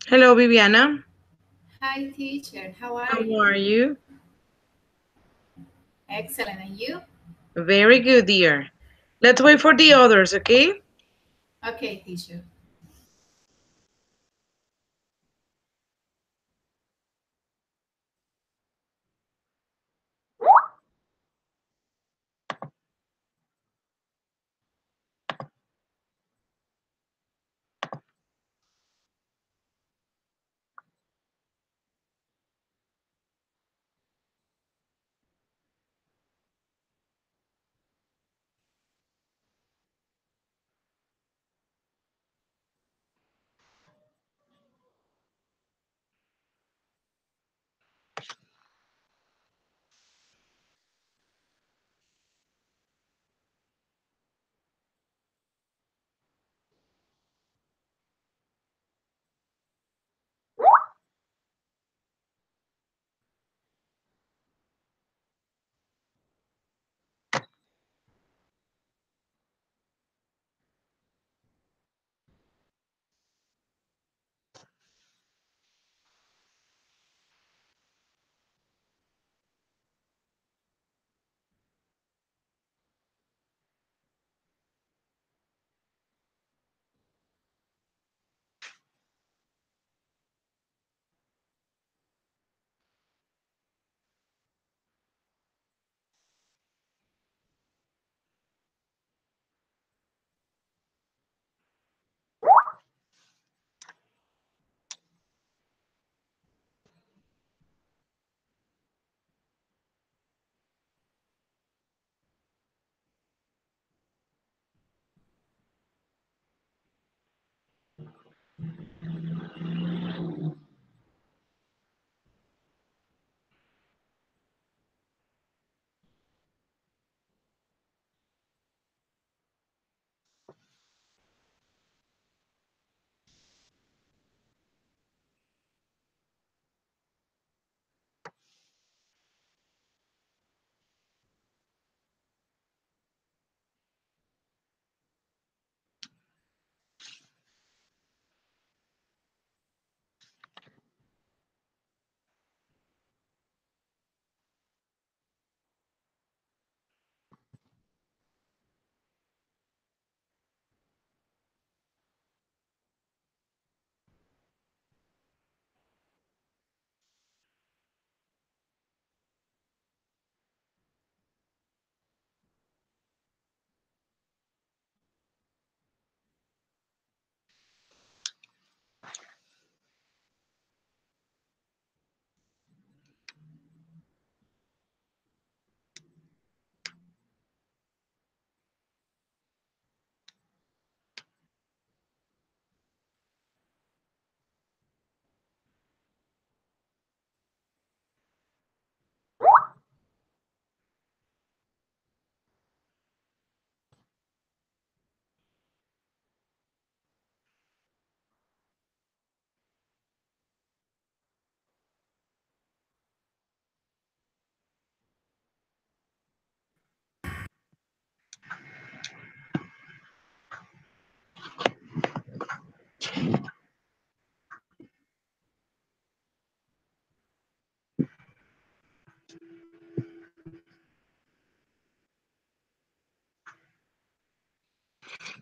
Hello, Viviana. Hi, teacher. How are How you? are you? Excellent. And you? Very good, dear. Let's wait for the others, okay? Okay, teacher.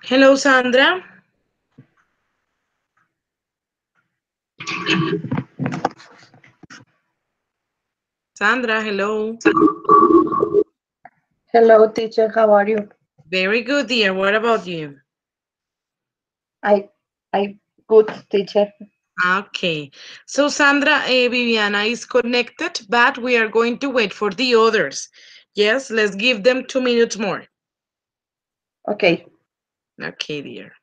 Hello, Sandra. Sandra, hello. Hello, teacher. How are you? Very good, dear. What about you? I, I, good, teacher. Okay. So, Sandra, Viviana is connected, but we are going to wait for the others. Yes, let's give them 2 minutes more. Okay. Okay, dear.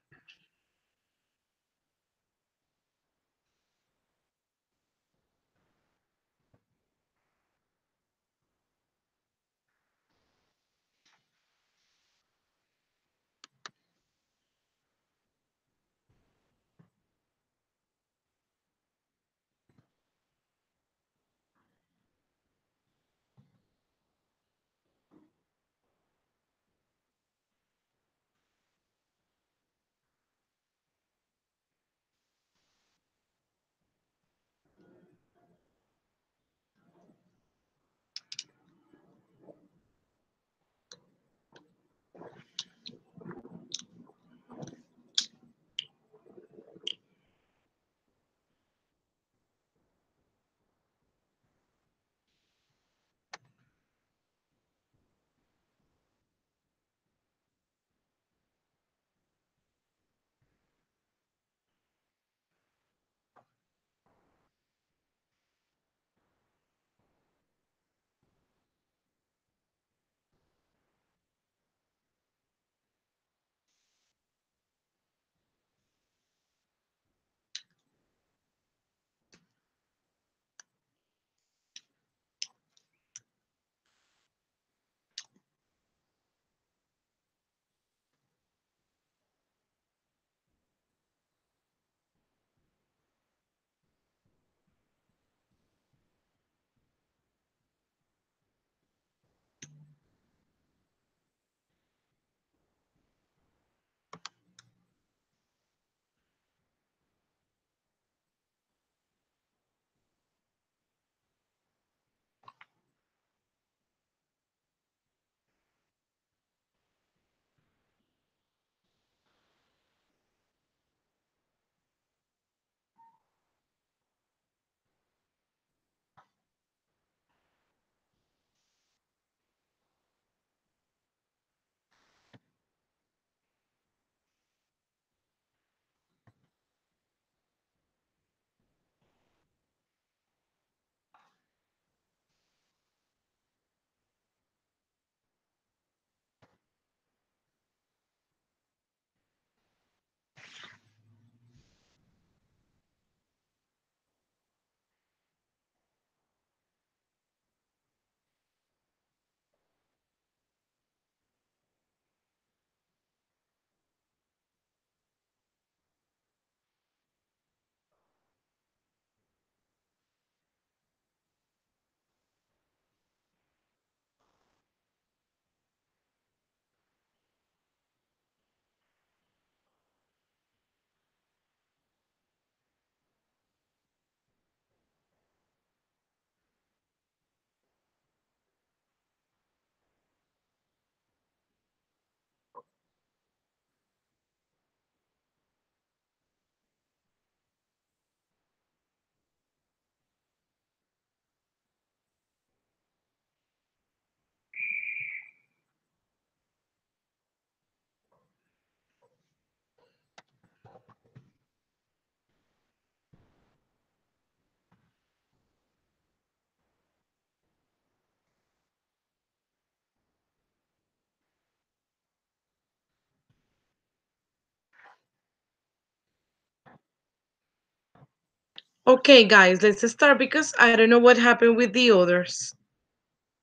Okay, guys, let's start because I don't know what happened with the others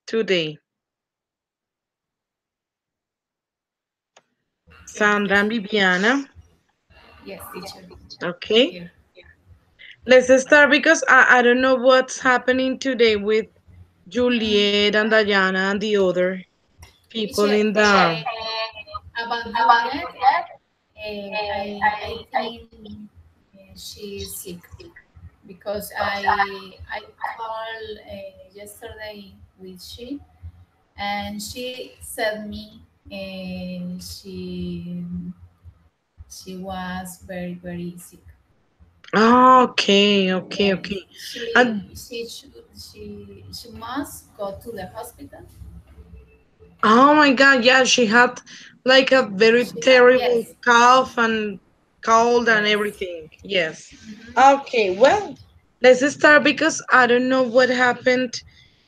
today. Okay, Sandra and teacher. Viviana. Yes, teacher. Okay, Here. let's start because I don't know what's happening today with Juliet and Diana and the other people Teacher, in the. about Juliet, I think she's sick because I called yesterday with she, and she said me she was very sick. Okay, okay, Yes, okay. And she must go to the hospital. oh my God, yeah, she had like a very She had, terrible yes, cough and cold and yes. everything. Yes. Mhm. Okay, well, let's start because I don't know what happened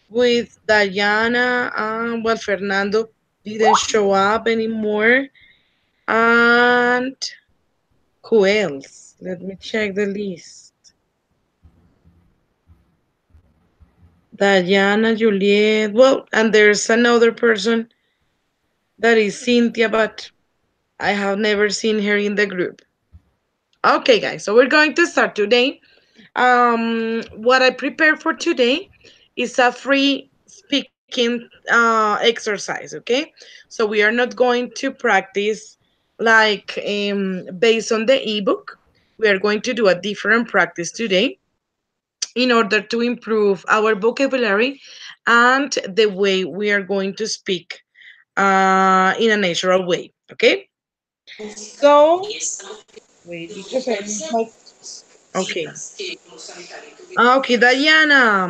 with Diana. Well, Fernando didn't show up anymore. And who else? Let me check the list. Diana, Juliet. Well, and there's another person that is Cynthia, but I have never seen her in the group. Okay, guys, so we're going to start today. What I prepared for today is a free speaking exercise, okay? So we are not going to practice like based on the ebook. We are going to do a different practice today in order to improve our vocabulary and the way we are going to speak in a natural way, okay? So, wait, because I need my. Okay. Okay, Diana.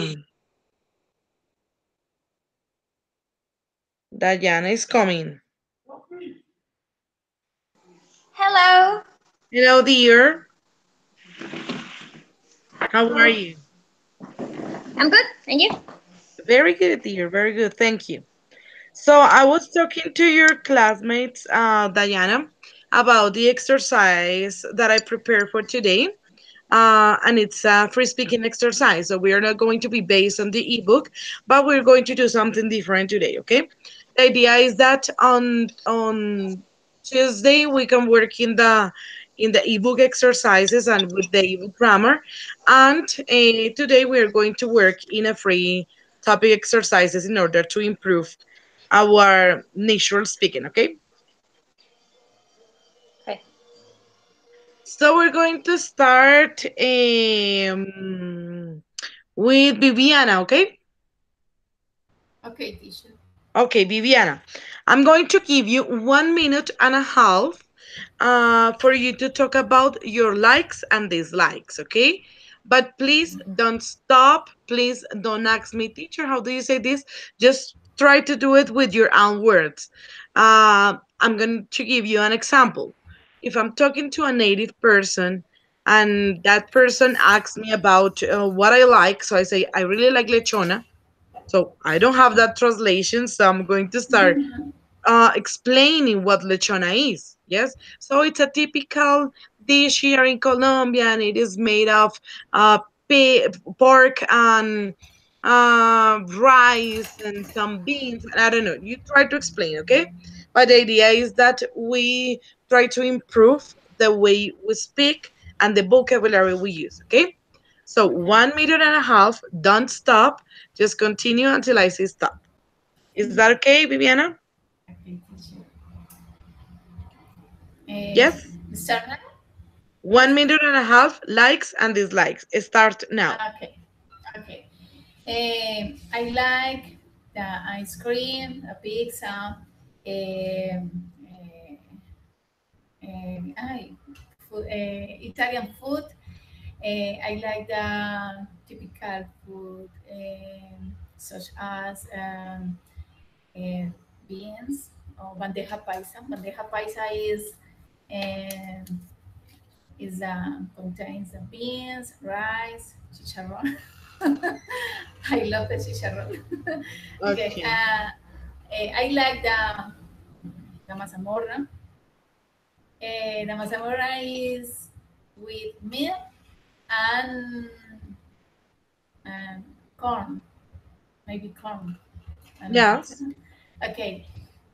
Diana is coming. Hello, Hello, dear. How are you? I'm good. And you? Very good, dear. Very good. Thank you. So I was talking to your classmates, Diana, about the exercise that I prepared for today. And it's a free speaking exercise. So we are not going to be based on the ebook, but we're going to do something different today. Okay. The idea is that on Tuesday we can work in the ebook exercises and with the ebook grammar, and today we are going to work in a free topic exercises in order to improve our natural speaking. Okay. Okay. So we're going to start with Viviana, okay? Okay, teacher. Okay, Viviana. I'm going to give you 1 minute and a half for you to talk about your likes and dislikes, okay? But please don't stop. Please don't ask me, teacher, how do you say this? Just try to do it with your own words. I'm going to give you an example. If I'm talking to a native person and that person asks me about what I like, so I say, I really like lechona. So I don't have that translation, so I'm going to start explaining what lechona is. Yes, so it's a typical dish here in Colombia, and it is made of uh, pork and rice and some beans. And I don't know. You try to explain, okay? But the idea is that we try to improve the way we speak and the vocabulary we use. Okay. So Okay. 1 minute and a half. Don't stop. Just continue until I say stop. Is that okay, Viviana? Okay, teacher. Yes. Start now? One Yes. minute and a half, likes and dislikes. Start now. Okay. Okay. I like the ice cream, the pizza, food, Italian food. I like the typical food such as uh, beans or bandeja paisa. Bandeja paisa um, contains the beans, rice, chicharrón. I love the chicharrón. Okay, Okay. I like the mazamorra. The mazamorra is with milk and corn, maybe corn. I don't know. Yes. Okay.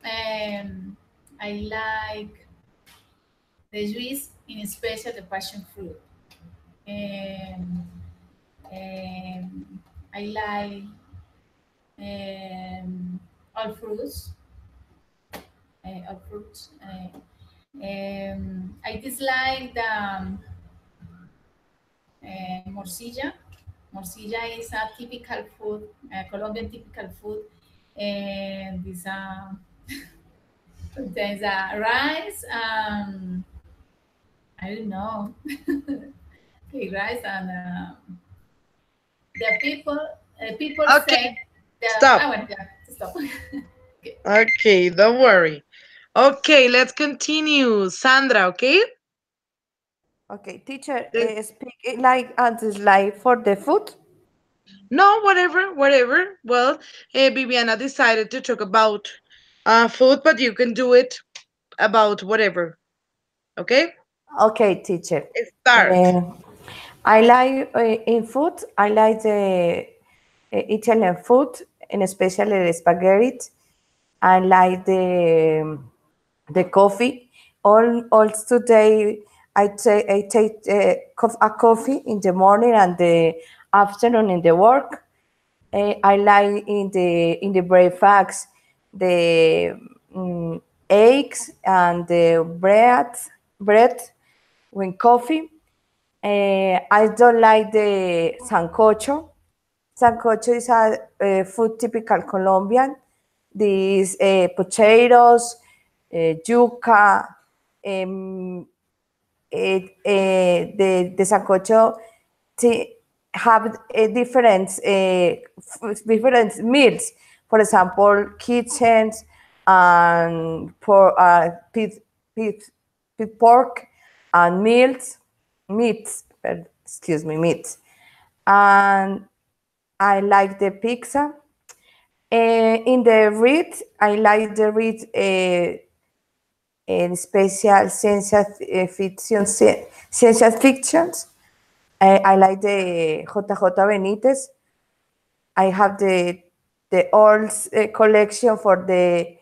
I like the juice, in special the passion fruit. Um, I like all fruits. All fruits. I dislike the morcilla. Morcilla is a typical food, Colombian typical food, and this there's a rice. I don't know, okay, rice and the people Okay, say the stop. I want to stop. Okay. Okay, don't worry. Okay, let's continue. Sandra, okay? Okay, teacher, The- speak it like and dislike for the food. No, whatever, whatever. Well, Viviana decided to talk about food, but you can do it about whatever. Okay? Okay, teacher. Start. Uh, I like in food. I like the Italian food, and especially the spaghetti. I like the coffee. All today, I take a coffee in the morning and the afternoon in the work. I like in the breakfast the eggs and the bread with coffee. I don't like the sancocho. Sancocho is a food typical Colombian. These potatoes, yuca, um, the sancocho have different meals. For example, kitchens and for pig pork and meats. Excuse me, meats. And I like the pizza. In the read, I like the read in special science fictions. I like the JJ Benitez. I have the old collection for the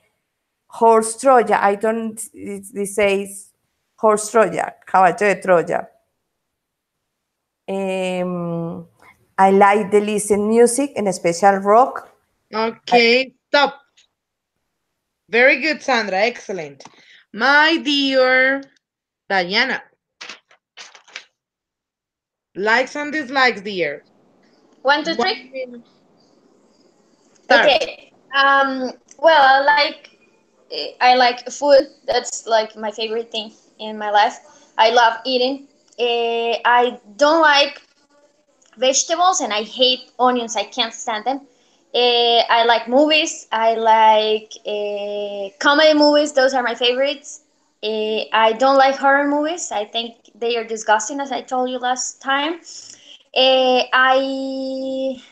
horse Troya. I don't. It says horse Troya, caballo de Troya. Um, I like the listen music and special rock. Okay, stop. Very good, Sandra. Excellent. My dear Diana, likes and dislikes, dear. One, two, 1 three. minute. Start. Okay. Well, I like food. That's like my favorite thing in my life. I love eating. I don't like vegetables and I hate onions. I can't stand them. I like movies. I like comedy movies. Those are my favorites. I don't like horror movies. I think they are disgusting, as I told you last time. I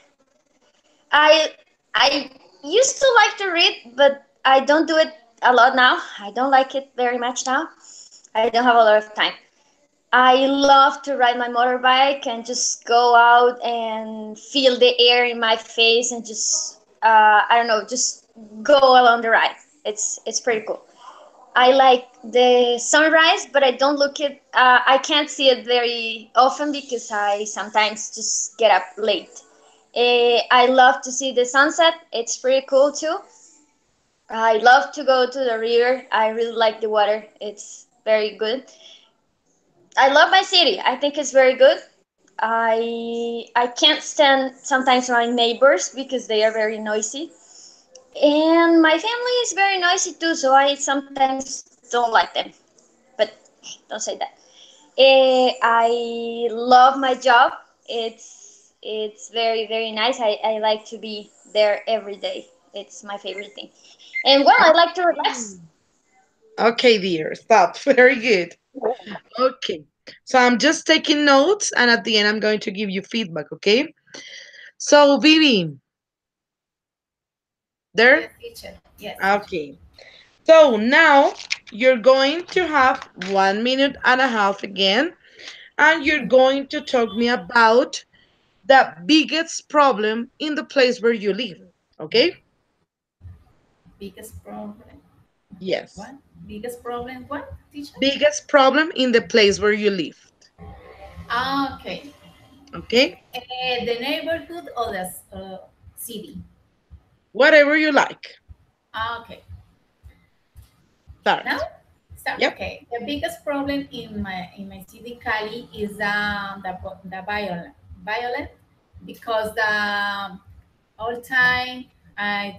I used to like to read, but I don't do it a lot now. I don't like it very much now. I don't have a lot of time. I love to ride my motorbike and just go out and feel the air in my face and just I don't know, just go along the ride. It's pretty cool. I like the sunrise, but I don't look it. I can't see it very often because I sometimes just get up late. I love to see the sunset. It's pretty cool too. I love to go to the river. I really like the water. It's very good. I love my city. I think it's very good. I can't stand sometimes my neighbors because they are very noisy. And my family is very noisy too, so I sometimes don't like them. But don't say that. I love my job. It's very nice. I like to be there every day. It's my favorite thing. And well, I like to relax. Okay, dear. Stop. Very good. Okay. So I'm just taking notes, and at the end, I'm going to give you feedback, okay? So, Vivi, Yes, there? teacher. Yes, teacher. Okay. So now you're going to have 1 minute and a half again and you're going to talk me about the biggest problem in the place where you live. Okay? Biggest problem. Yes. What? Biggest problem? What, teacher? Biggest problem in the place where you live. Okay. Okay? The neighborhood or the city? Whatever you like. Okay. Now, Start. start. Yep. Okay. The biggest problem in my city, Cali, is the violent because the all time I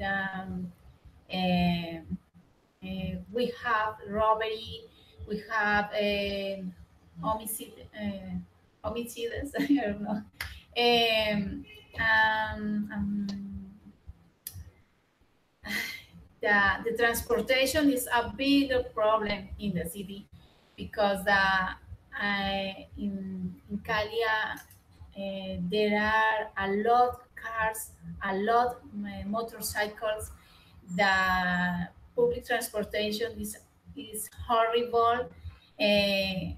we have robbery, we have homicide, homicides. I don't know. Um, um, um, the transportation is a big problem in the city because in Cali there are a lot cars, a lot motorcycles. The public transportation is horrible, and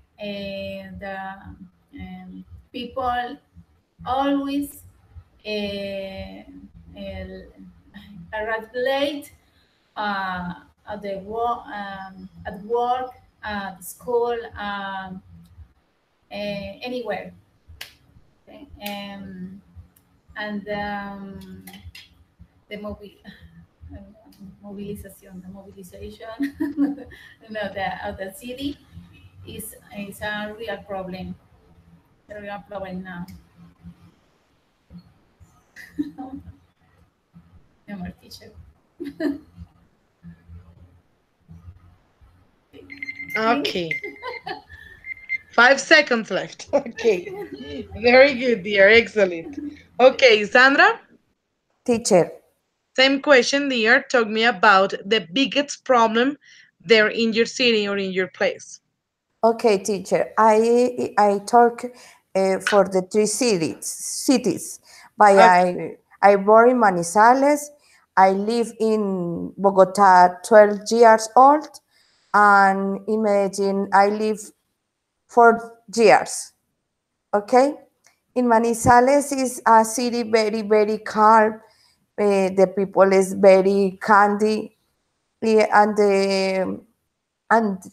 people always uh, arrive late at work, at school, anywhere. Okay? And the mobilization of the city is a real problem. A real problem now. No more teacher. Okay. 5 seconds left. Okay. Very good, dear. Excellent. Okay, Sandra, Teacher. same question, dear. Talk me about the biggest problem there in your city or in your place. Okay, teacher. I talk for the three cities. But Okay. I born in Manizales. I live in Bogota, 12 years old, and in Medellin I live 4 years. Okay, in Manizales is a city very calm. The people is very candy, and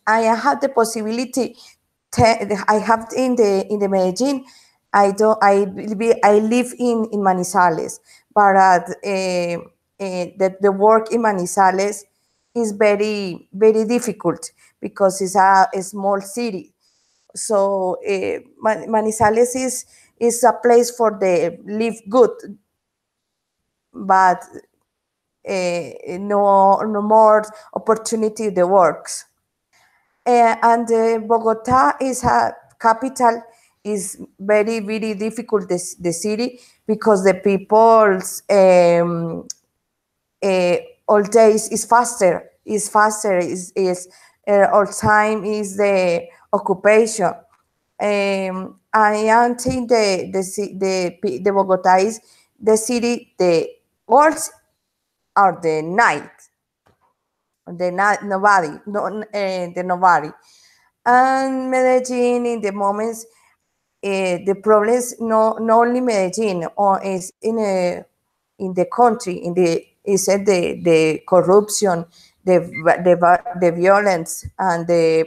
I had the possibility. I have in the Medellin. I don't. I live in Manizales, but the work in Manizales is very difficult because it's a small city. So Manizales is a place for the live good, but no more opportunity the works. And Bogota is a capital, is very difficult the city because the people's uh, all days is faster is all time is the occupation. I am think the Bogota is the city the words are the night the night nobody no the nobody and Medellin in the moments the problems not only Medellin or is in the country in the is the corruption the violence and the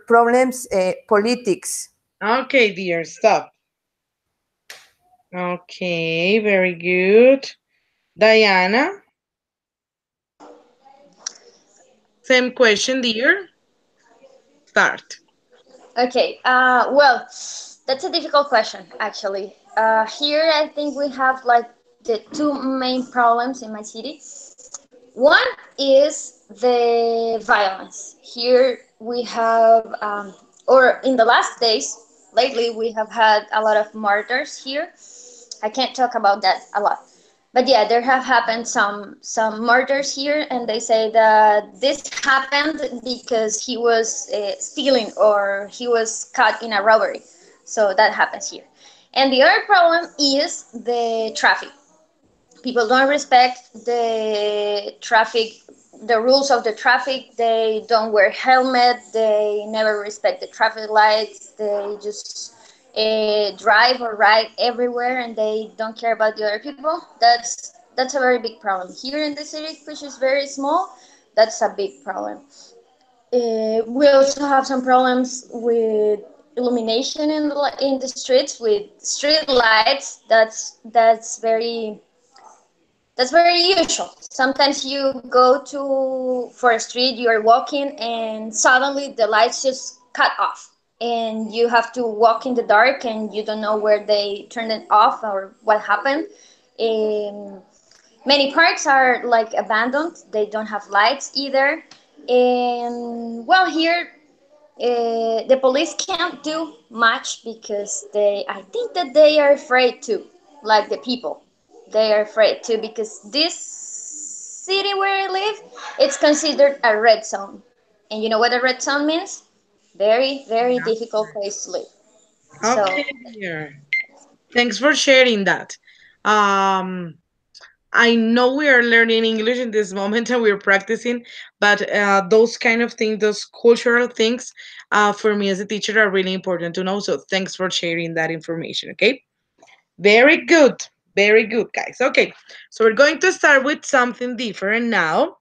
problems politics. Okay, dear. Stop. Okay, very good. Diana, same question, dear. Start. Okay. Well, that's a difficult question, actually. Here, I think we have like the two main problems in my city. One is the violence. Here we have, or in the last days, lately, we have had a lot of murders here. I can't talk about that a lot. But yeah, there have happened some murders here, and they say that this happened because he was stealing or he was caught in a robbery. So that happens here. And the other problem is the traffic. People don't respect the traffic the rules of the traffic. They don't wear helmet. They never respect the traffic lights. They just drive or ride everywhere, and they don't care about the other people. That's a very big problem here in the city, which is very small. That's a big problem. We also have some problems with illumination in the streets with street lights. That's very usual. Sometimes you go to for a street, you are walking, and suddenly the lights just cut off, and you have to walk in the dark, and you don't know where they turned it off or what happened. Um, Many parks are like abandoned; they don't have lights either. And well, here the police can't do much because I think that they are afraid too, like the people. They are afraid too because this city where I live, it's considered a red zone. And you know what a red zone means? Very, very difficult place to live. So, Okay, dear. Thanks for sharing that. Um, I know we are learning English in this moment and we're practicing, but those kind of things, those cultural things, for me as a teacher are really important to know. So thanks for sharing that information. Okay. Very good. Very good, guys. Okay. So we're going to start with something different now.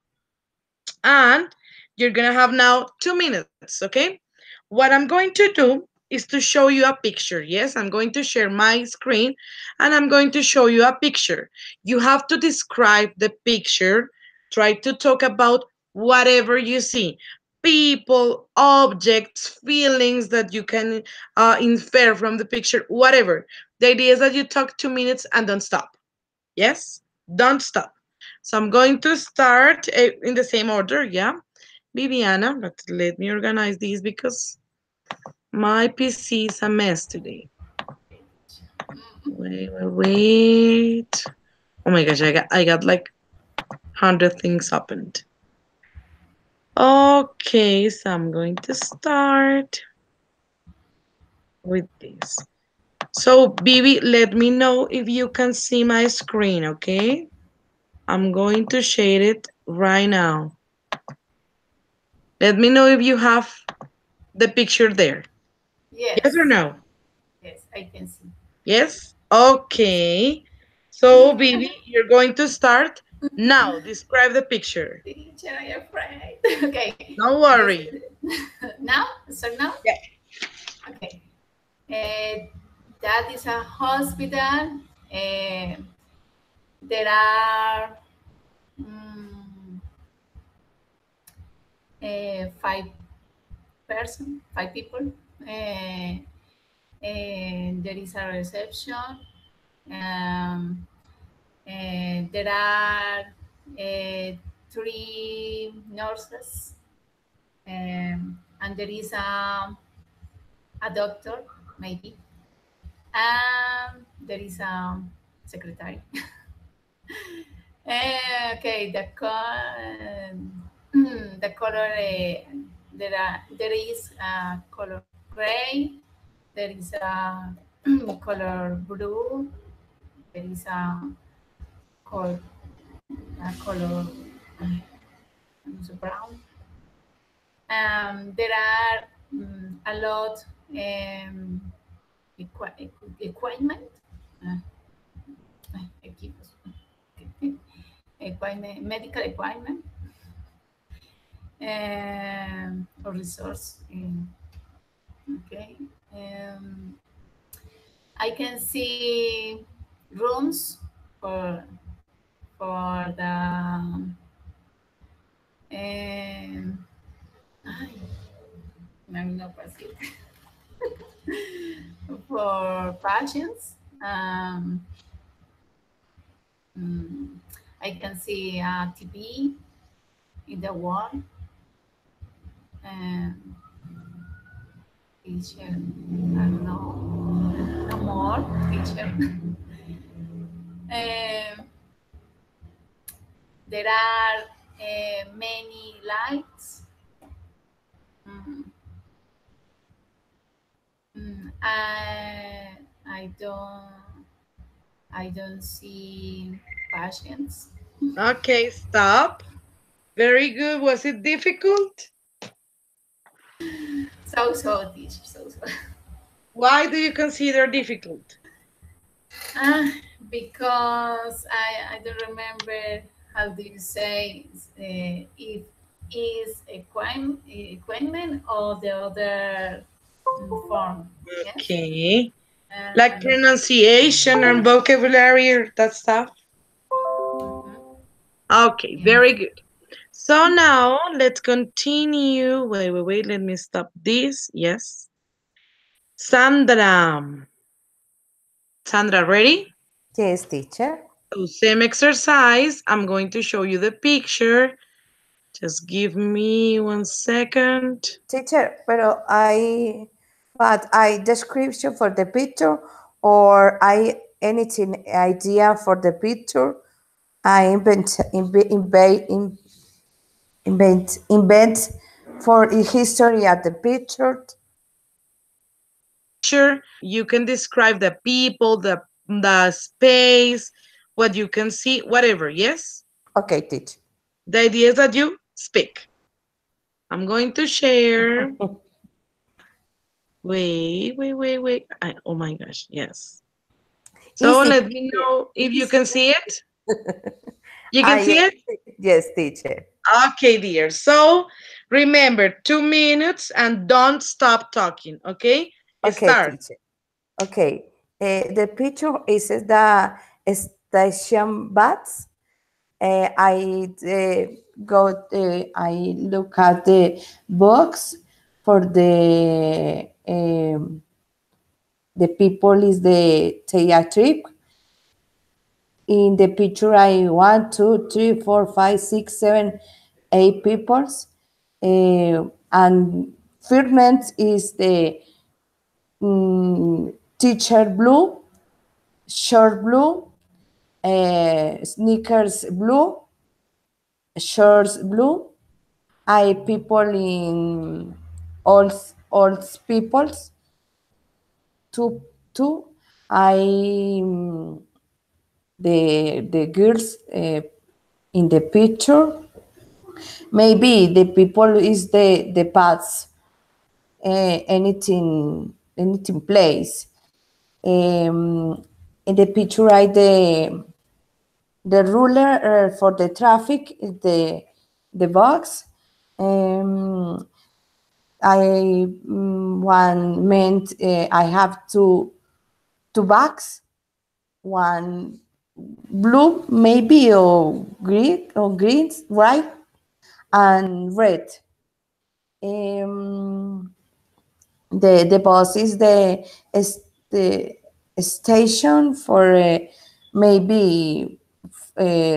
And you're going to have now 2 minutes. Okay. What I'm going to do is to show you a picture. Yes, I'm going to share my screen and I'm going to show you a picture. You have to describe the picture, try to talk about whatever you see, people, objects, feelings that you can infer from the picture, whatever. The idea is that you talk 2 minutes and don't stop. Yes, don't stop. So I'm going to start in the same order. Yeah, Viviana, but let me organize these because my PC is a mess today. Wait. Oh my gosh, I got like 100 things opened. Okay, so I'm going to start with this. So, Bibi, let me know if you can see my screen, okay? I'm going to share it right now. Let me know if you have the picture there. Yes or Yes, no? yes, I can see. Yes? Okay. So, Bibi, you're going to start now. Describe the picture. Teacher, I'm afraid. Okay, Don't this worry. now. So now, Yeah. okay. That is a hospital. There are five five people. And there is a reception. Um, there are three nurses, and there is a doctor, maybe. There is a secretary. Okay, the color there is a color gray, there is a color blue, there is a color brown. There are a lot equipment. Uh, equipos. Equipment, medical equipment, or resource. Okay. I can see rooms for the ay, no paciente. For patients. I can see a TV in the wall. Teacher, I don't know, no more teacher. There are many lights. I don't see patients. Okay, stop. Very good. Was it difficult? So, teacher, so. Why do you consider difficult? Ah, because I don't remember how do you say if is equipment or the other form. Yes. Okay. Like Um, pronunciation and vocabulary or that stuff? mhm, Okay, yes. very good. So now let's continue. Wait. Let me stop this. Yes. Sandra. Sandra, ready? Yes, teacher. So same exercise. I'm going to show you the picture. Just give me 1 second. Teacher, pero but I description for the picture or I anything idea for the picture. I invent for a history of the picture. Picture, you can describe the people, the space, what you can see, whatever, yes? Okay, teacher. The idea is that you speak. I'm going to share. Wait. Oh my gosh, yes. So Easy. let me know if you can see it. You Ah, can see yes, it? yes, teacher. Okay, dear. So remember, 2 minutes and don't stop talking, okay? Okay, Start. teacher. Okay. The picture is the station bus. I look at the box for the people is the theatric. In the picture, I 1, 2, 3, 4, 5, 6, 7, 8 peoples. And first is the teacher blue, shirt blue, sneakers blue, shorts blue. I people in all peoples. Two. I the girls in the picture. Maybe the people is the paths. Anything place. In the picture, I the ruler for the traffic is the box. Um, I one meant I have two bags, one blue maybe or green, right, and red. Um, the bus is the station for maybe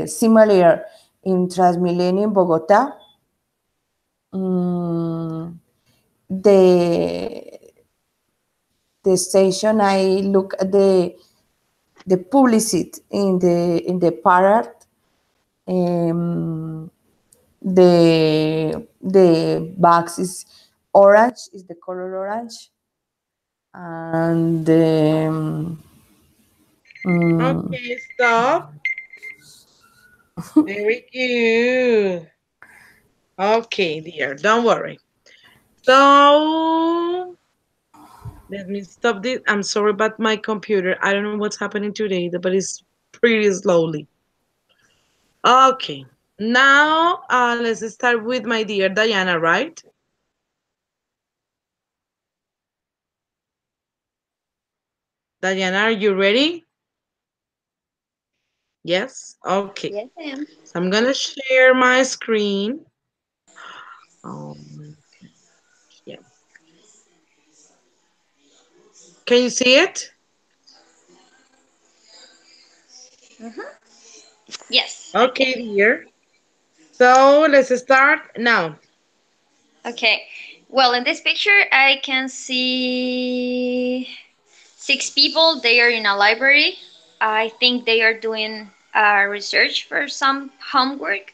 similar in Transmilenio in Bogota. Mm, the the station I look at the publicity in the parade. Um, the box is orange, is the color orange, and mm, Okay, stop. Very good. Okay, dear, don't worry. So let me stop this. I'm sorry about my computer. I don't know what's happening today, but it's pretty slowly. Okay. Now let's start with my dear Diana, right? Diana, are you ready? Yes? Okay. Yes, I am. So I'm gonna share my screen. Um, yeah. Can you see it? Yes, I can. Okay, dear. So let's start now. Okay. Well, in this picture, I can see 6 people. They are in a library. I think they are doing research for some homework.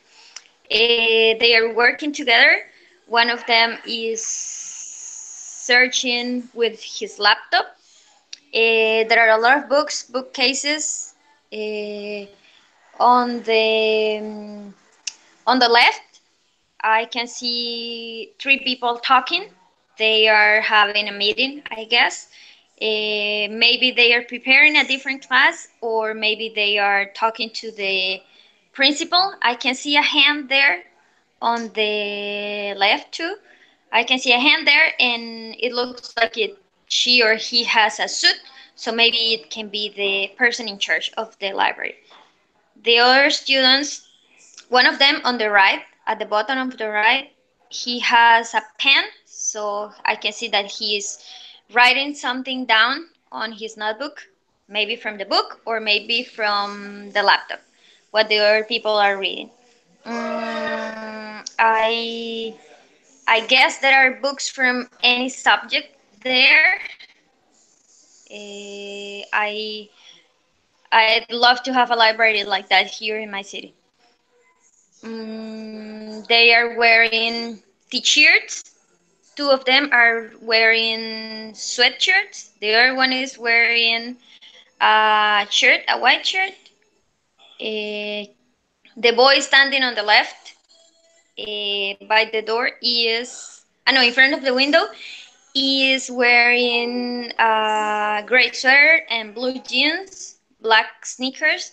They are working together. One of them is searching with his laptop. There are a lot of books, bookcases uh, on the left. I can see three people talking. They are having a meeting, I guess. Maybe they are preparing a different class, or maybe they are talking to the principal. I can see a hand there on the left too. I can see a hand there, and it looks like she or he has a suit, so maybe it can be the person in charge of the library. The other students, one of them on the right, at the bottom of the right, he has a pen, so I can see that he is writing something down on his notebook, maybe from the book or maybe from the laptop, what the other people are reading. I guess there are books from any subject there. I'd love to have a library like that here in my city. They are wearing t-shirts. Two of them are wearing sweatshirts. The other one is wearing a shirt, a white shirt. The boy standing on the left by the door is, no, in front of the window, is wearing a gray sweater and blue jeans, black sneakers.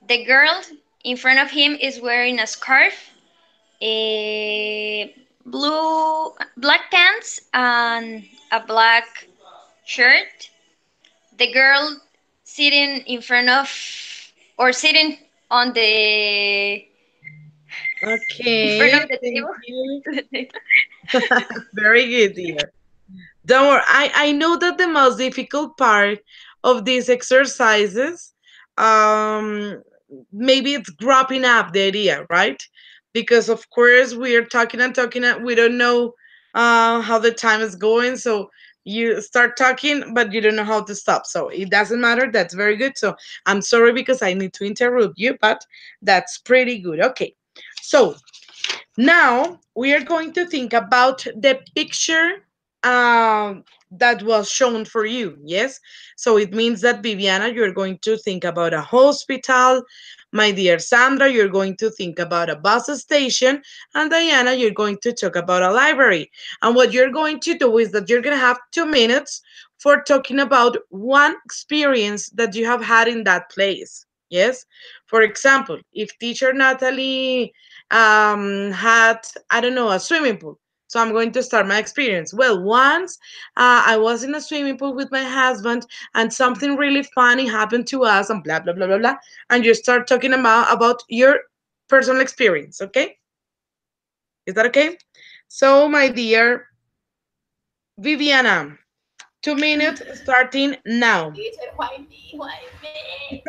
The girl in front of him is wearing a scarf, a black pants, and a black shirt. The girl sitting in front of, or sitting on the in front Okay, of the thank table. you. Very good, dear. Don't worry. I know that the most difficult part of these exercises, um, maybe it's grabbing up the idea, right? Because of course we are talking and talking, and we don't know how the time is going. So you start talking, but you don't know how to stop. So it doesn't matter. That's very good. So I'm sorry because I need to interrupt you, but that's pretty good. Okay. So now we are going to think about the picture that was shown for you. Yes. So it means that Viviana, you're going to think about a hospital. My dear Sandra, you're going to think about a bus station. And Diana, you're going to talk about a library. And what you're going to do is that you're going to have 2 minutes for talking about one experience that you have had in that place. Yes. For example, if teacher Natalie had, I don't know, a swimming pool. So I'm going to start my experience. Well, once I was in a swimming pool with my husband, and something really funny happened to us, and blah blah blah blah blah. And you start talking about your personal experience. Okay, is that okay? So, my dear Viviana, 2 minutes starting now. Teacher, why me? Why me?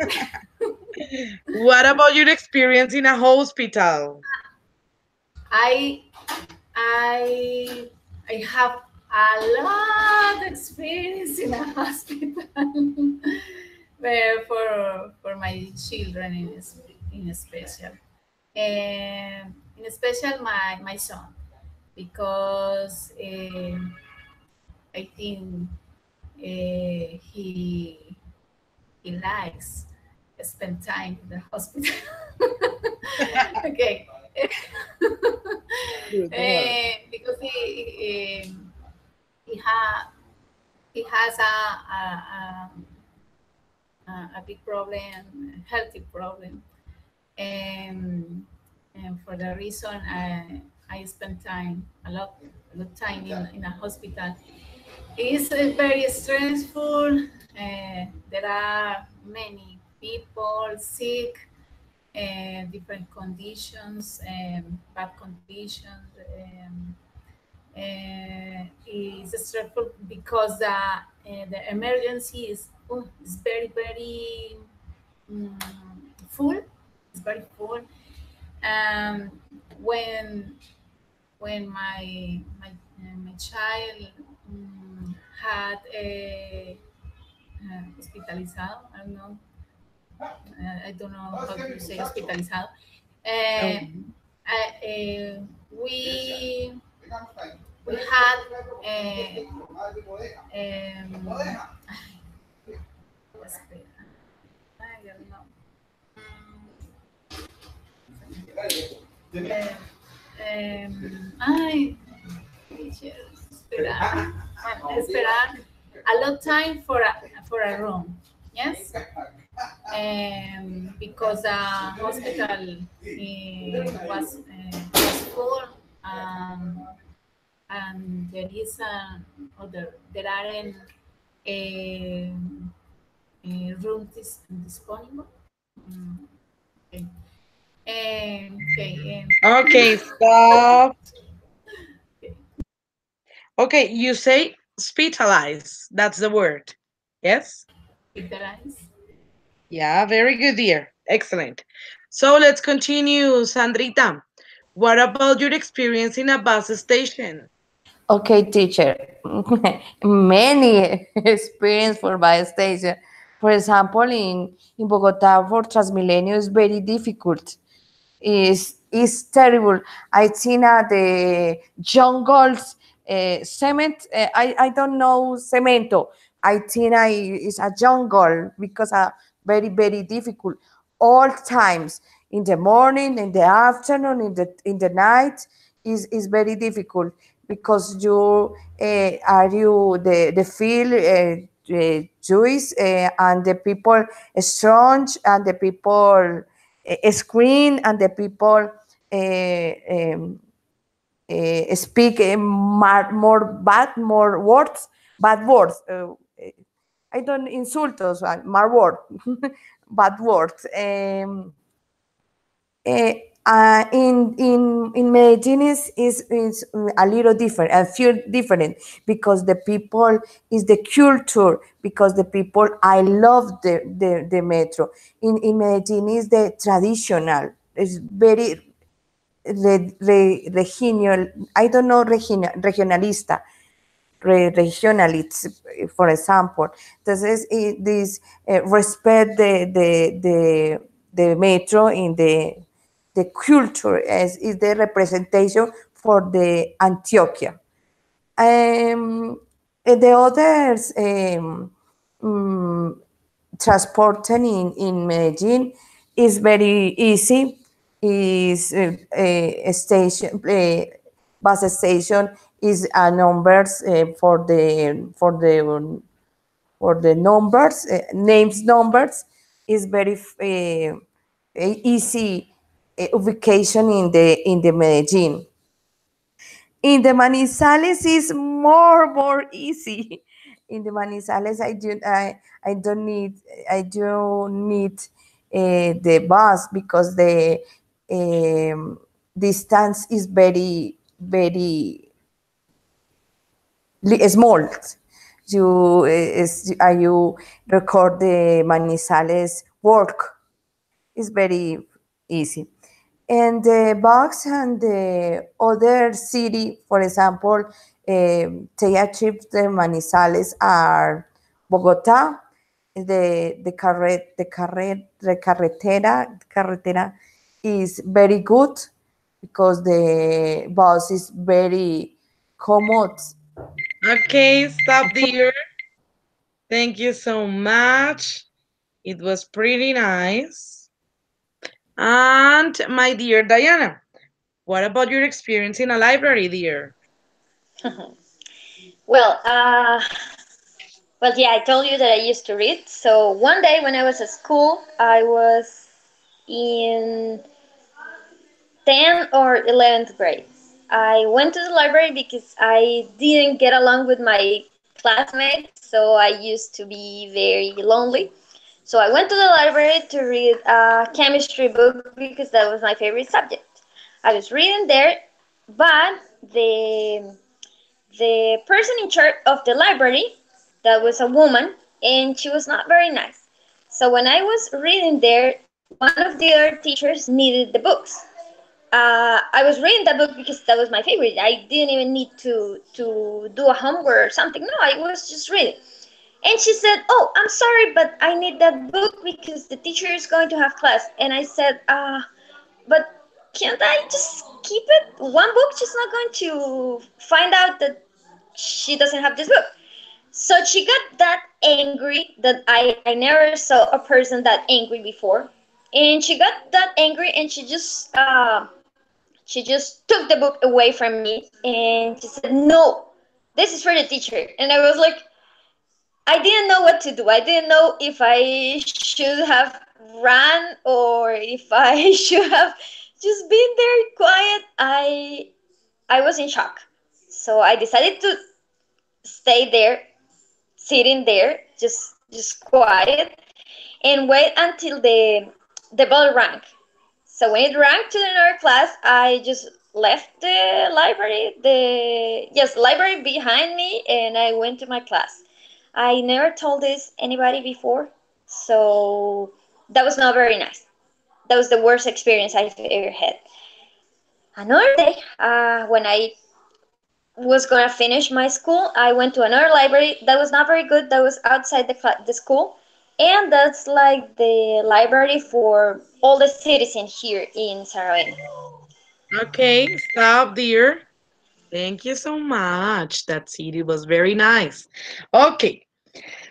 What about your experience in a hospital? I I I have a lot of experience in a hospital, where for my children in special, and in special my son, because I think he likes spend time in the hospital. Okay. Good, don't worry. Because he ha he has a big problem, healthy problem, and for the reason I spend time a lot time in a hospital. It's very stressful. There are many people sick, different conditions, bad conditions. It's stressful because the emergency is very mm, full. It's very full. Um, when when my child had a hospitalizado, I don't know how to say hospitalizado. Uh, Um, we had espera, I don't know. Uh, Ay, esperar. Bueno, esperar a lot time for a room. Yes. Because the hospital was full, and there is there aren't room disponible. Okay. Okay. Okay, stop. Okay, you say hospitalize. That's the word. Yes? Hospitalize. Yeah, very good, dear. Excellent. So let's continue, Sandrita. What about your experience in a bus station? Okay, teacher. Many experience for by station. For example, in Bogota for Transmilenio is very difficult. Is terrible. I seen the jungles cement. I don't know cemento. I think it's a jungle because very difficult. All times in the morning, in the afternoon, in the night is very difficult because you are you the feel Jewish and the people strong and the people screen and the people um, speak more words, bad words. I don't insultos, more word, bad words. Uh, in Medellin is a little different, I feel different because the people is the culture, because the people I love the metro. In Medellin is the traditional, it's very regional, I don't know, regionalista, regionalists, for example. Entonces, this respect the metro in the culture as is the representation for the Antioquia. The others transporting in Medellin is very easy. Is a station, bus station is a numbers for the numbers, names numbers is very easy ubication in the Medellin. In the Manizales is more easy. In the Manizales, I don't need the bus because the distance is very small. You record the Manizales work is very easy. And the box and the other city, for example, they achieve the Manizales are Bogota, the carretera is very good because the bus is very commode. Okay, stop, dear. Thank you so much. It was pretty nice. And my dear Diana, what about your experience in a library, dear? Well, yeah, I told you that I used to read. So one day when I was at school, I was in 10th or 11th grade. I went to the library because I didn't get along with my classmates, so I used to be very lonely. So I went to the library to read a chemistry book because that was my favorite subject. I was reading there, but the person in charge of the library, that was a woman, and she was not very nice. So when I was reading there, one of the other teachers needed the books. I was reading that book because that was my favorite. I didn't even need to do a homework or something. No, I was just reading. And she said, "Oh, I'm sorry, but I need that book because the teacher is going to have class." And I said, "But can't I just keep it? One book? She's not going to find out that she doesn't have this book." So she got that angry that I never saw a person that angry before. And she got that angry and she just She just took the book away from me and she said, "No, this is for the teacher." And I was like, I didn't know what to do. I didn't know if I should have run or if I should have just been there quiet. I was in shock. So I decided to stay there, sitting there, just quiet, and wait until the bell rang. So when it rang to another class, I just left the library, the library behind me, and I went to my class. I never told this anybody before, so that was not very nice. That was the worst experience I've ever had. Another day, when I was gonna finish my school, I went to another library that was not very good. That was outside the school, and that's like the library for all the citizens here in Saravena. Okay, stop there. Thank you so much. That city was very nice. Okay,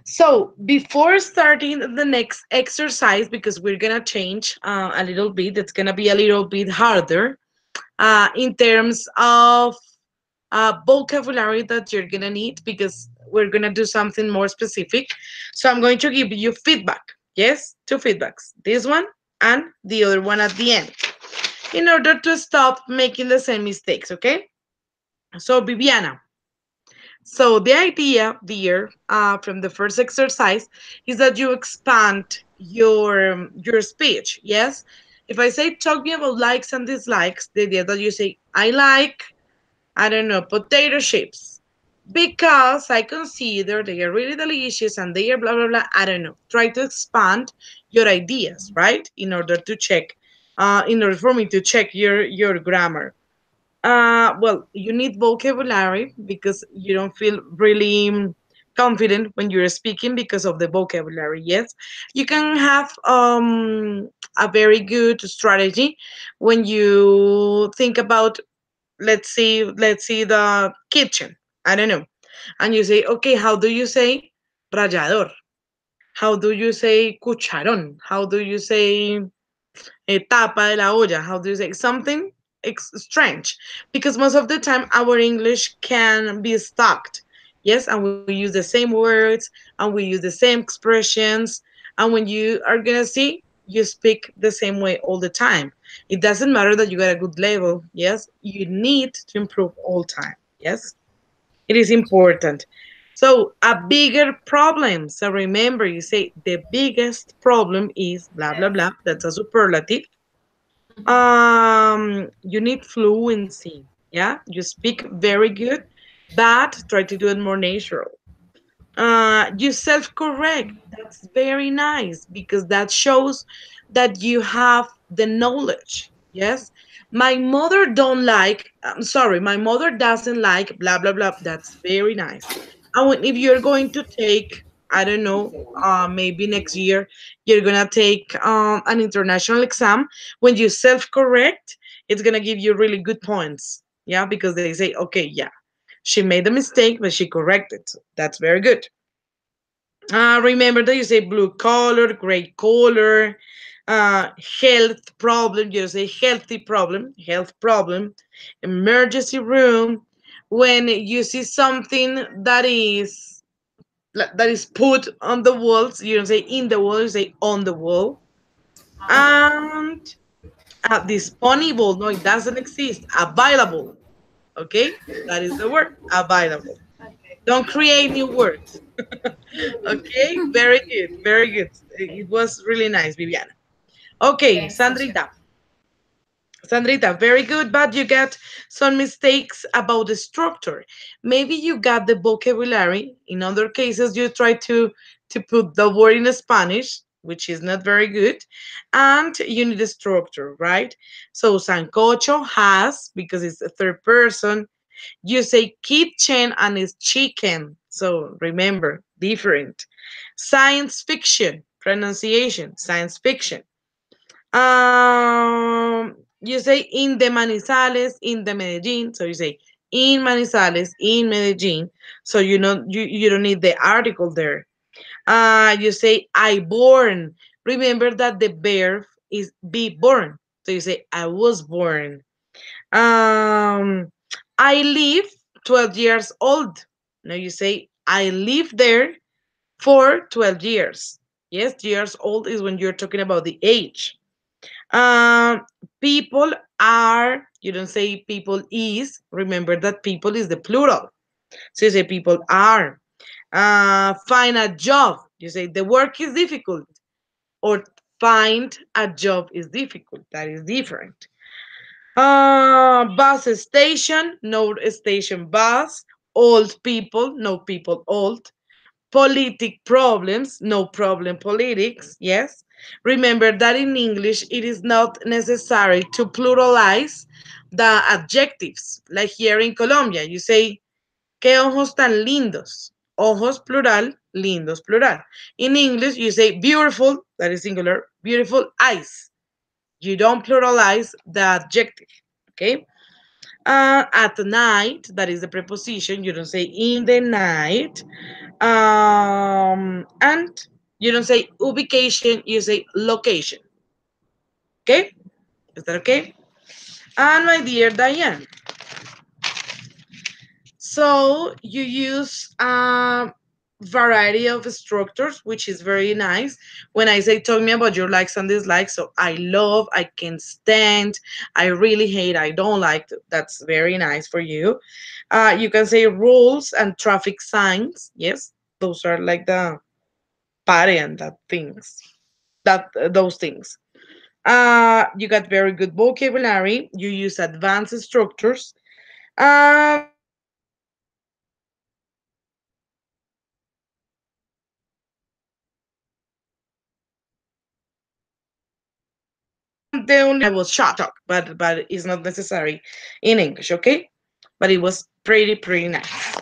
so before starting the next exercise, because we're gonna change a little bit, it's gonna be a little bit harder in terms of vocabulary that you're gonna need because we're gonna do something more specific. So I'm going to give you feedback. Yes, two feedbacks. This one and the other one at the end, in order to stop making the same mistakes. Okay. So Viviana. So the idea there from the first exercise is that you expand your speech. Yes. If I say talk me about likes and dislikes, the idea that you say I like, I don't know, potato chips because I consider they are really delicious and they are blah blah blah. I don't know. Try to expand your ideas, right? In order to check, in order for me to check your grammar. Well, you need vocabulary because you don't feel really confident when you're speaking because of the vocabulary. Yes, you can have a very good strategy when you think about, let's see the kitchen. I don't know, and you say, okay, how do you say rallador? How do you say cucharón? How do you say tapa de la olla? How do you say something strange? Because most of the time our English can be stuck. Yes, and we use the same words and we use the same expressions. And when you are gonna see, you speak the same way all the time. It doesn't matter that you got a good level. Yes, you need to improve all time. Yes, it is important. So a bigger problem. So remember, you say the biggest problem is blah blah blah. That's a superlative. You need fluency. Yeah, you speak very good, but try to do it more natural. You self-correct. That's very nice because that shows that you have the knowledge. Yes, my mother don't like, I'm sorry, my mother doesn't like blah blah blah. That's very nice. And if you're going to take, I don't know, maybe next year you're gonna take an international exam, when you self-correct, it's gonna give you really good points. Yeah, because they say, okay, yeah, she made a mistake but she corrected. So that's very good. Remember that you say blue color, gray color, health problem. You say health problem, emergency room. When you see something that is put on the walls, you don't say in the wall, you say on the wall. And disponible, no, it doesn't exist. Available, okay, that is the word. Available. Don't create new words. Okay, very good, very good. It was really nice, Viviana. Okay, Thanks, teacher. Sandrita. Sandrita, very good, but you got some mistakes about the structure. Maybe you got the vocabulary. In other cases, you try to put the word in Spanish, which is not very good, and you need a structure, right? So sancocho has, because it's a third person, you say kitchen and it's chicken. So remember, different. Science fiction, pronunciation, science fiction. You say in the Manizales, in the Medellin. So you say in Manizales, in Medellin. So you don't need the article there. You say I born. Remember that the verb is be born. So you say I was born. Um, I live 12 years old. Now you say, I live there for 12 years. Yes, years old is when you're talking about the age. Um, People are, you don't say people is. Remember that people is the plural. So you say people are. Find a job. You say the work is difficult. Or find a job is difficult. That is different. Bus station, no station bus. Old people, no people old. Politic problems, no problem politics, yes. Remember that in English it is not necessary to pluralize the adjectives. Like here in Colombia, you say, ¿qué ojos tan lindos? Ojos plural, lindos plural. In English, you say beautiful, that is singular, beautiful eyes. You don't pluralize the adjective, okay? At night, that is the preposition. You don't say in the night. And you don't say ubication, you say location. Okay? Is that okay? And my dear Diane, so you use a variety of structures, which is very nice. When I say tell me about your likes and dislikes, so I love, I can stand, I really hate, I don't like. That's very nice for you. You can say rules and traffic signs. Yes, those are like the party and that things. That those things. You got very good vocabulary. You use advanced structures. The only one mistake that I saw I was shocked, but it's not necessary in English, okay? But it was pretty nice.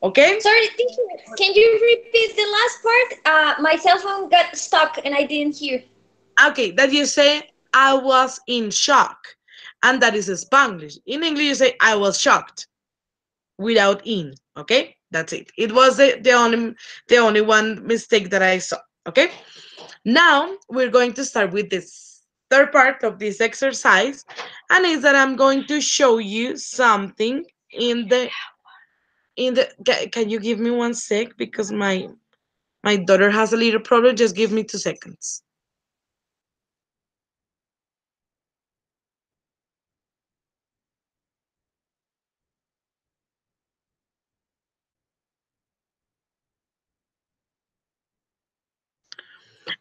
Okay? Sorry, teacher, can you repeat the last part? My cell phone got stuck and I didn't hear. Okay, that you say I was in shock. And that is Spanglish. In English you say I was shocked without in. Okay? That's it. It was the only one mistake that I saw. Okay? Now we're going to start with this third part of this exercise, and is that I'm going to show you something in the can you give me 1 sec because my daughter has a little problem. Just give me 2 seconds.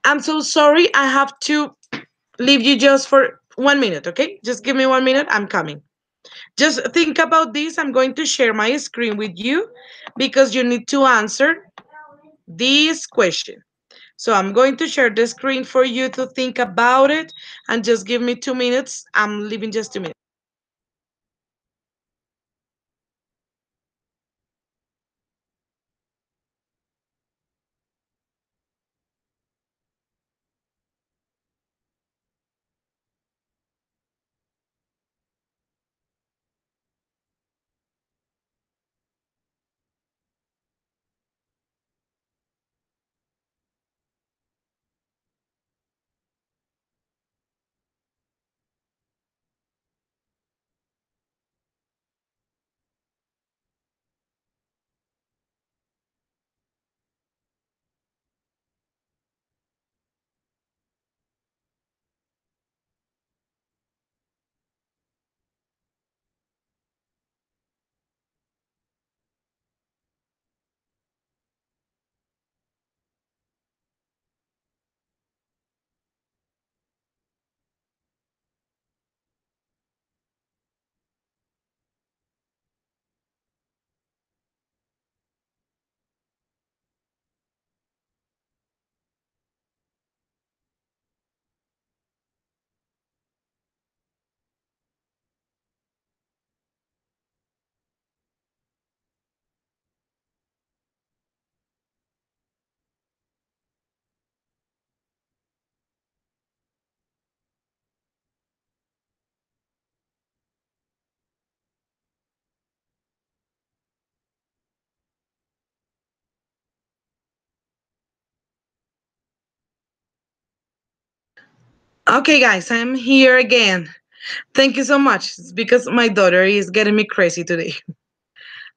I'm so sorry. I have to leave you just for 1 minute, okay? Just give me 1 minute. I'm coming. Just think about this. I'm going to share my screen with you because you need to answer this question. So I'm going to share the screen for you to think about it and just give me 2 minutes. I'm leaving just 2 minutes. Okay, guys, I'm here again. Thank you so much. It's because my daughter is getting me crazy today.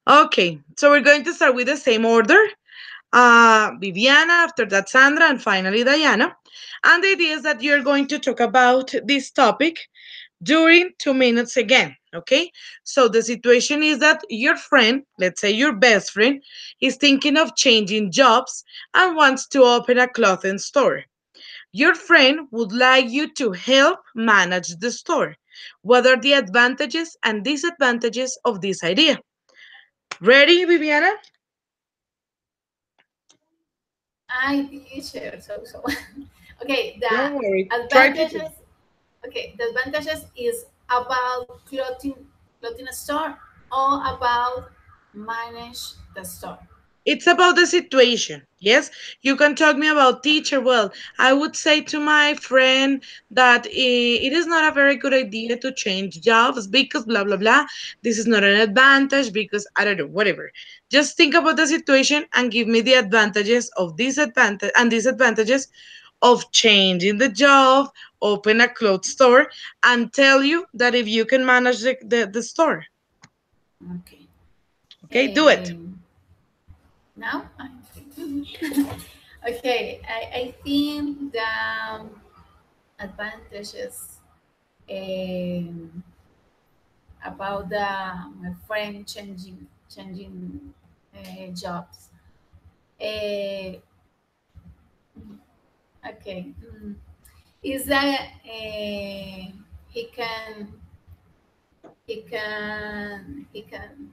Okay, so we're going to start with the same order. Viviana, after that Sandra, and finally Diana. And the idea is that you're going to talk about this topic during 2 minutes again. Okay, so the situation is that your friend, let's say your best friend, is thinking of changing jobs and wants to open a clothing store. Your friend would like you to help manage the store. What are the advantages and disadvantages of this idea? Ready, Viviana? I teacher, so okay, the Don't worry. Try to think. advantages. Okay, the advantages is about clothing store or about manage the store. It's about the situation. Yes, you can talk me about teacher. Well, I would say to my friend that it is not a very good idea to change jobs because blah blah blah. This is not an advantage because I don't know, whatever. Just think about the situation and give me the advantages of disadvantage and disadvantages of changing the job, open a clothes store, and tell you that if you can manage the store. Okay. Okay, do it. Now I'm thinking. Okay, I think the advantages um, about my friend changing jobs. Uh, okay, is that he can he can he can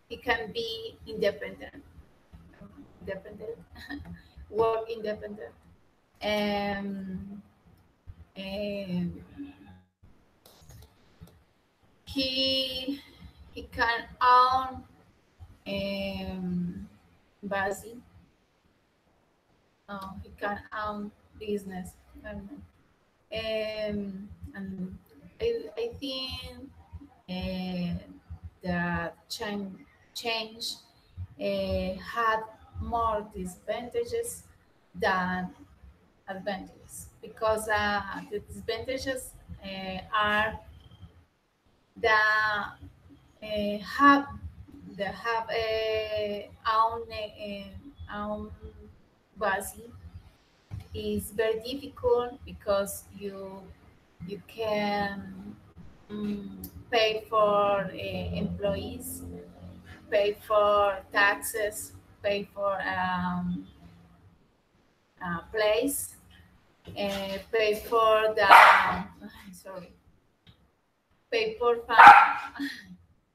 he can be independent, work independent, um, and he he can own basi. He can own business. I don't know. And I think uh, that change had more disadvantages than advantages because the disadvantages are the have a own base is very difficult because you can pay for employees, pay for taxes, pay for place, pay for the sorry, pay for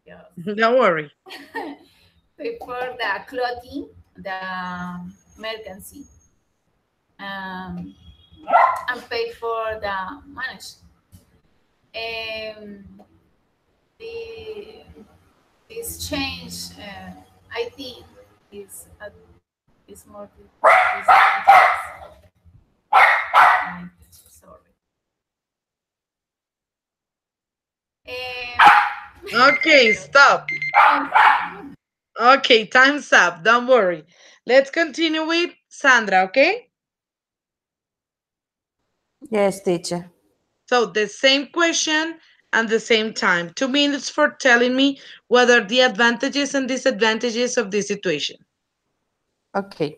yes. Don't worry. Pay for the clothing, the mercancy, um, and pay for the manage. Um, the this change, I think, is more sorry. Okay, stop. Okay, time's up. Don't worry. Let's continue with Sandra, okay? Yes, teacher. So the same question and the same time. 2 minutes for telling me what are the advantages and disadvantages of this situation. Okay.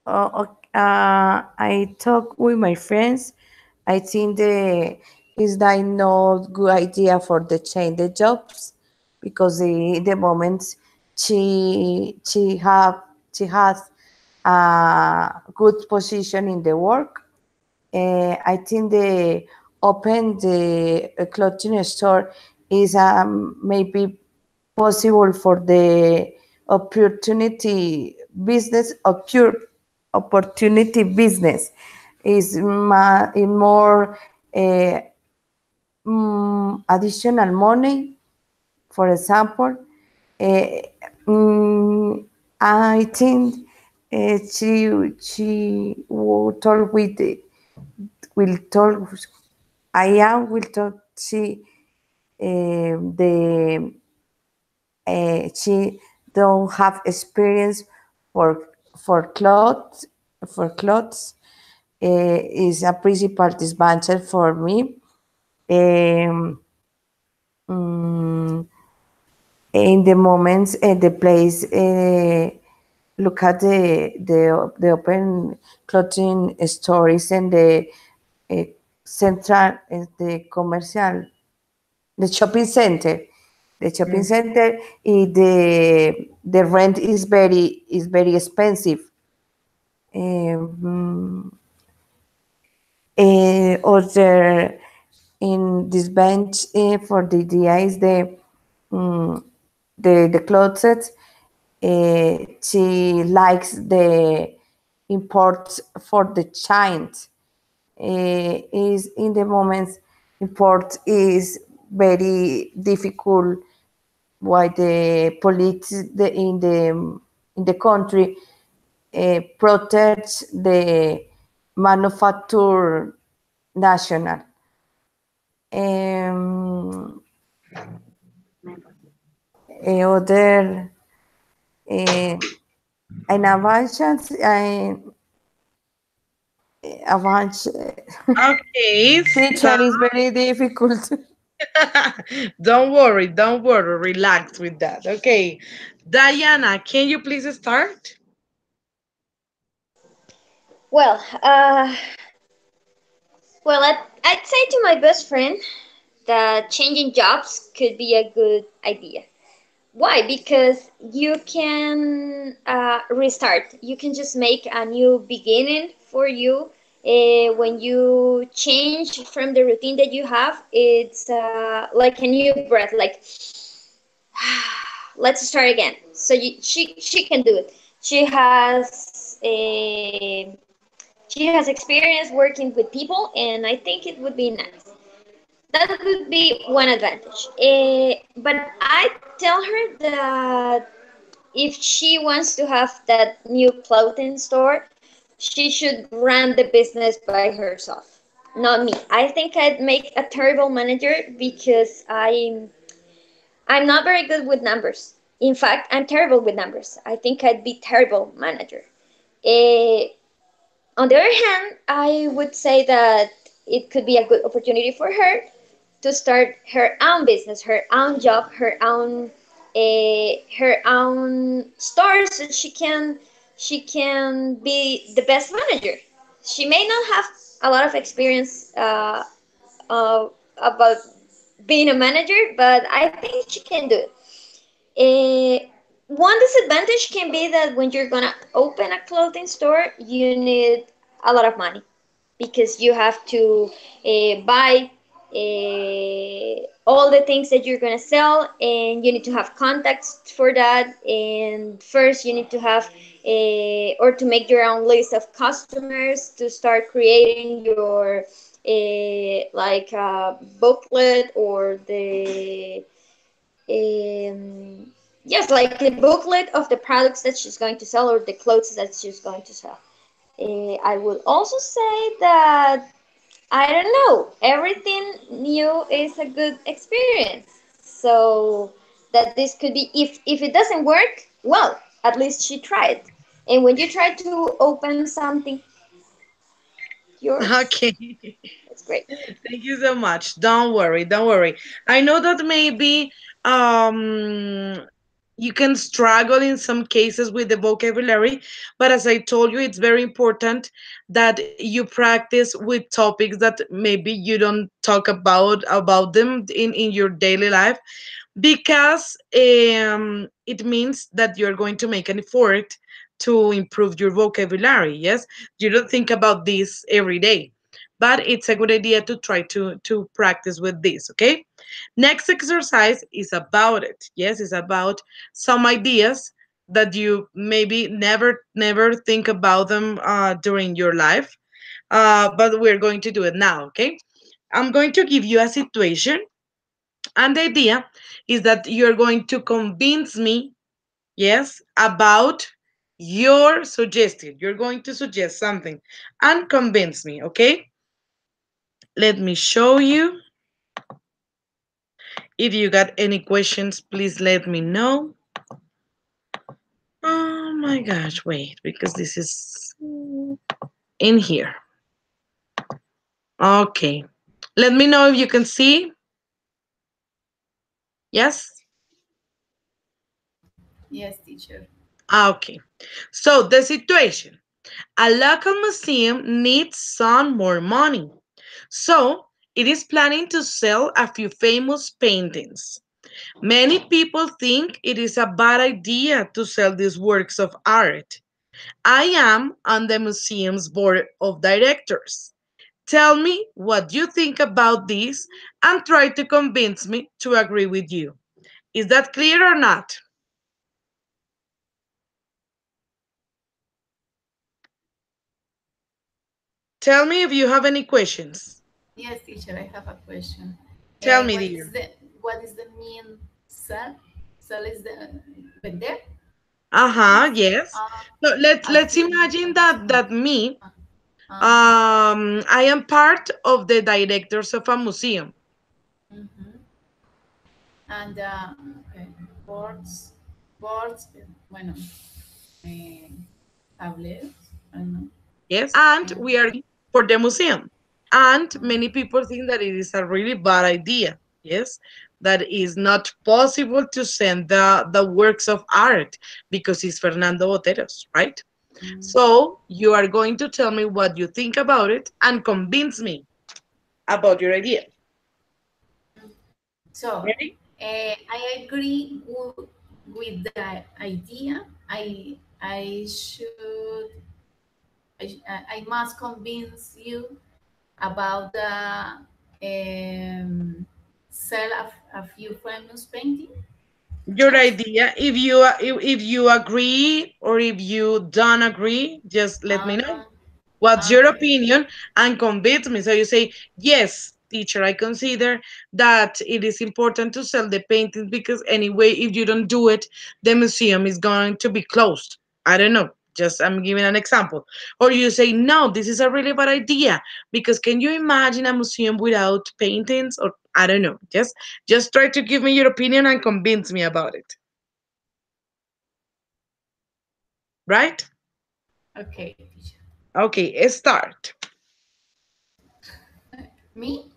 I talk with my friends. I think the is that not good idea for the change the jobs because the moment she has a good position in the work. I think the open the clothing store is maybe possible for the opportunity business or pure opportunity business is in more additional money. For example, uh, mm, I think she will talk with will talk. I am will talk. The she don't have experience for for clothes for clothes is a principal disadvantage for me. Um, mm, in the moments, the place, look at the open clothing stores and the uh, central, the commercial, the shopping center. The shopping center, the rent is very expensive. Um, other in this bench for the idea is um, the closet. She likes the import for the giant. Is in the moments import is very difficult. Why the police in the country protects the manufacture national. Um, other an advantage, advantage Okay. teacher is very difficult. Don't worry, relax with that. Okay. Diana, can you please start? Well, I'd say to my best friend that changing jobs could be a good idea. Why? Because you can restart. You can just make a new beginning for you. When you change from the routine that you have, it's like a new breath. Like, let's start again. So she can do it. She has experience working with people, and I think it would be nice. That would be one advantage. But I tell her that if she wants to have that new clothing store, she should run the business by herself, not me. I think I'd make a terrible manager because I'm not very good with numbers. In fact, I'm terrible with numbers. I think I'd be terrible manager. Eh, on the other hand, I would say that it could be a good opportunity for her to start her own business, her own job, her own store, so she can be the best manager. She may not have a lot of experience about being a manager, but I think she can do it. One disadvantage can be that when you're gonna open a clothing store, you need a lot of money because you have to buy all the things that you're going to sell, and you need to have contacts for that. And first you need to have or to make your own list of customers to start creating your booklet or the yes, like the booklet of the products that she's going to sell or the clothes that she's going to sell. I would also say that I don't know, everything new is a good experience. So that this could be, if it doesn't work, well, at least she tried. And when you try to open something yours, Okay. it's great. Thank you so much. Don't worry, don't worry. I know that maybe you can struggle in some cases with the vocabulary, but as I told you, it's very important that you practice with topics that maybe you don't talk about them in your daily life, because it means that you're going to make an effort to improve your vocabulary. Yes, you don't think about this every day, but it's a good idea to try to practice with this. Okay, next exercise is about it. Yes, it's about some ideas that you maybe never think about them during your life, but we're going to do it now. Okay, I'm going to give you a situation, and the idea is that you're going to convince me, yes, about your suggestion. You're going to suggest something and convince me, okay? Let me show you. If you got any questions, please let me know. Oh my gosh, wait, because this is in here. Okay. Let me know if you can see. Yes? Yes, teacher. Okay. So the situation. A local museum needs some more money. So it is planning to sell a few famous paintings. Many people think it is a bad idea to sell these works of art. I am on the museum's board of directors. Tell me what you think about this and try to convince me to agree with you. Is that clear or not? Tell me if you have any questions. Yes, teacher, I have a question. Tell me, What dear. is the mean sell? Sell is the vender? Uh-huh, Yes. yes. So A let's few imagine famous that paintings. me, Uh, uh, I am part of the directors of a museum. mhm. And okay, boards, boards, bueno, eh, tablets, I don't know. Yes, and And, we are for the museum. And uh, many people think that it is a really bad idea. Yes, that is not possible to send the works of art because it's Fernando Botero's, right? mm. So you are going to tell me what you think about it and convince me about your idea. So Ready? I agree with the idea. I should I must convince you about the sell a few famous painting. Your Yes. idea. If you agree or if you don't agree, just let me know. Uh, What's your okay. opinion and convince me? So you say, yes, teacher, I consider that it is important to sell the paintings because anyway, if you don't do it, the museum is going to be closed. I don't know. Just I'm giving an example. Or you say, no, this is a really bad idea because can you imagine a museum without paintings? Or I don't know. Just try to give me your opinion and convince me about it. Right? Okay, teacher. Okay, start. Me?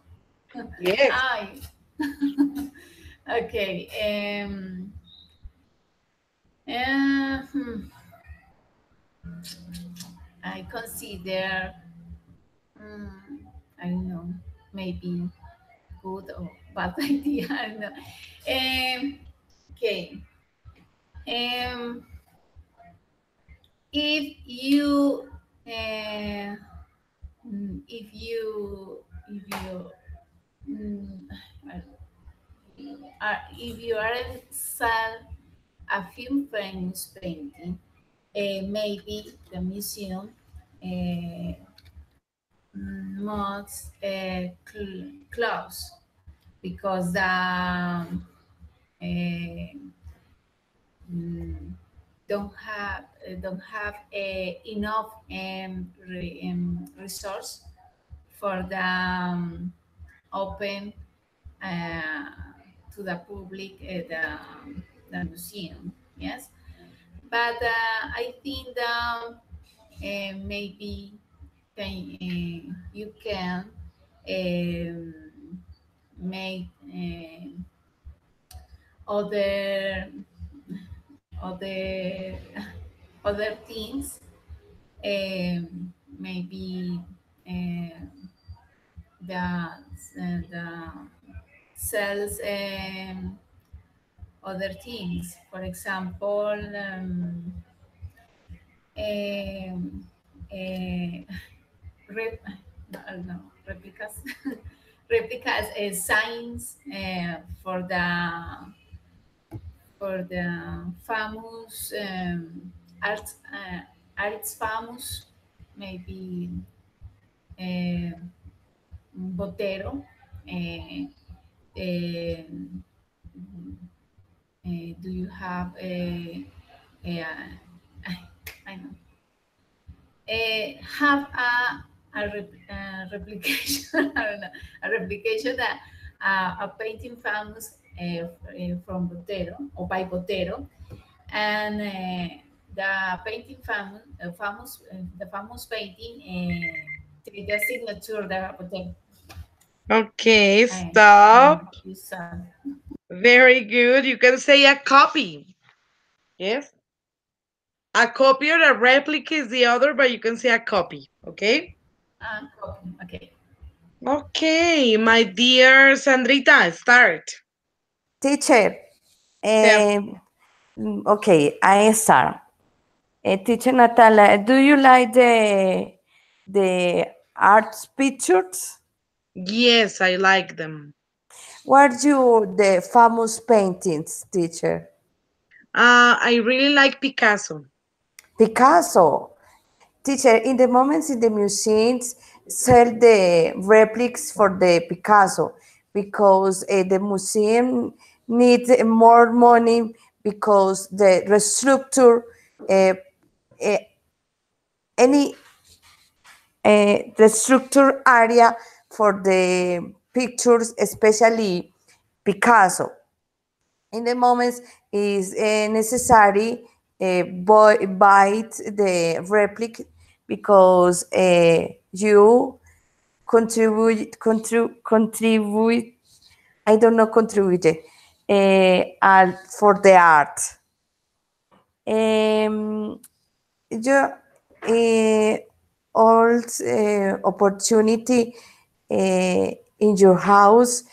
Yes. I. Okay. Hmm, I consider. Mm, I don't know. Maybe good or bad idea. I don't know. Okay. Um, if you, uh, if you, mm, if you are sell a few famous painting, maybe the museum must close because the mm, don't have enough resource for the open uh, to the public the museum. Yes, but I think that maybe you can make other other other things, maybe the sells other things. For example, um, uh, rep, no, replicas, replicas signs for the famous arts arts famous, maybe uh, Botero. Uh, uh, do you have a I know have replication I don't know, a replication that a painting famous from Botero or by Botero, and the painting the famous painting take the signature the Botero. Okay, I stop. hope you saw. Very good. You can say a copy. Yes. A copy or a replica is the other, but you can say a copy. Okay. Copy. Okay. Okay, my dear Sandrita, start. Teacher, Tell. okay, I start. Teacher Natalia, do you like the art pictures? Yes, I like them. What you the famous paintings, teacher? I really like Picasso. Picasso. Teacher, in the moments in the museums, sell the replics for the Picasso because the museum needs more money because the restructure uh, uh, any the structure area for the pictures, especially Picasso. In the moments is necessary buy the replica because you contribute I don't know contribute for the art. Um, you all opportunity in your house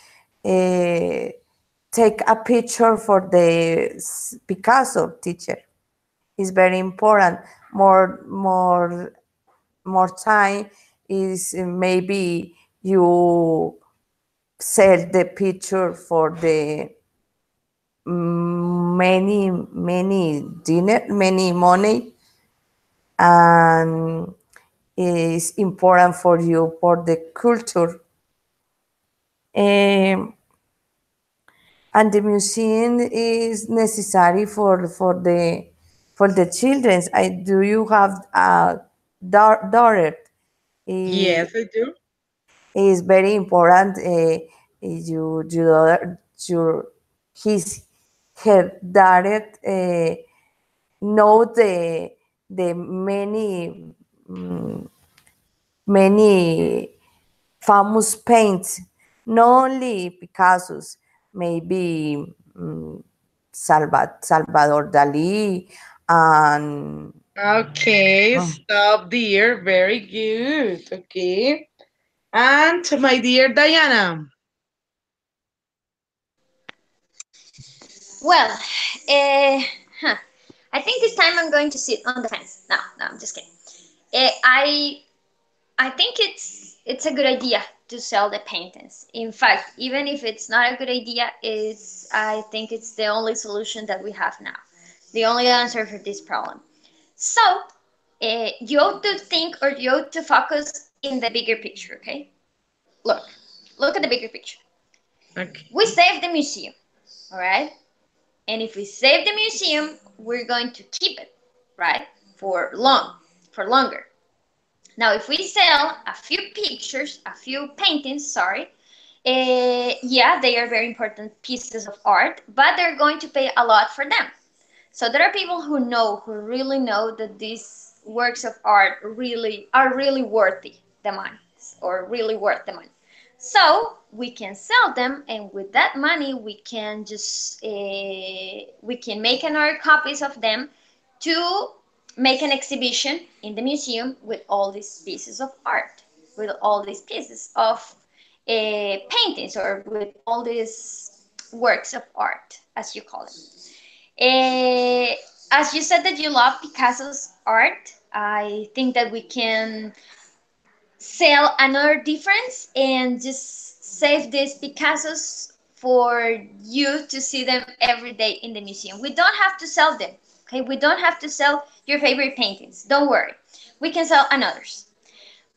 take a picture for the Picasso teacher. It's very important. More time is maybe you sell the picture for the many money, and is important for you for the culture. Um, and the museum is necessary for the children. Do you have a daughter? Yes, It I do. is very important. Your his her daughter know the many famous paints, not only Picasso's, maybe Salvador Dali and Okay, stop, dear. Very good. Okay. And my dear Diana. Well, huh. I think this time I'm going to sit on the fence. No, no, I'm just kidding. I think it's a good idea to sell the paintings. In fact, even if it's not a good idea, is I think it's the only solution that we have now, the only answer for this problem. So you ought to think or you ought to focus in the bigger picture. Okay, look, look at the bigger picture. Okay. We saved the museum, all right, and if we save the museum, we're going to keep it, right, for longer. Now, if we sell a few pictures, a few paintings, sorry, yeah, they are very important pieces of art, but they're going to pay a lot for them. So there are people who really know that these works of art really are really worthy the money or really worth the money. So we can sell them, and with that money, we can make another copies of them to make an exhibition in the museum with all these pieces of art, with all these pieces of paintings, or with all these works of art, as you call it. As you said that you love Picasso's art, I think that we can sell another difference and just save these Picassos for you to see them every day in the museum. We don't have to sell them, okay? We don't have to sell your favorite paintings. Don't worry. We can sell another's.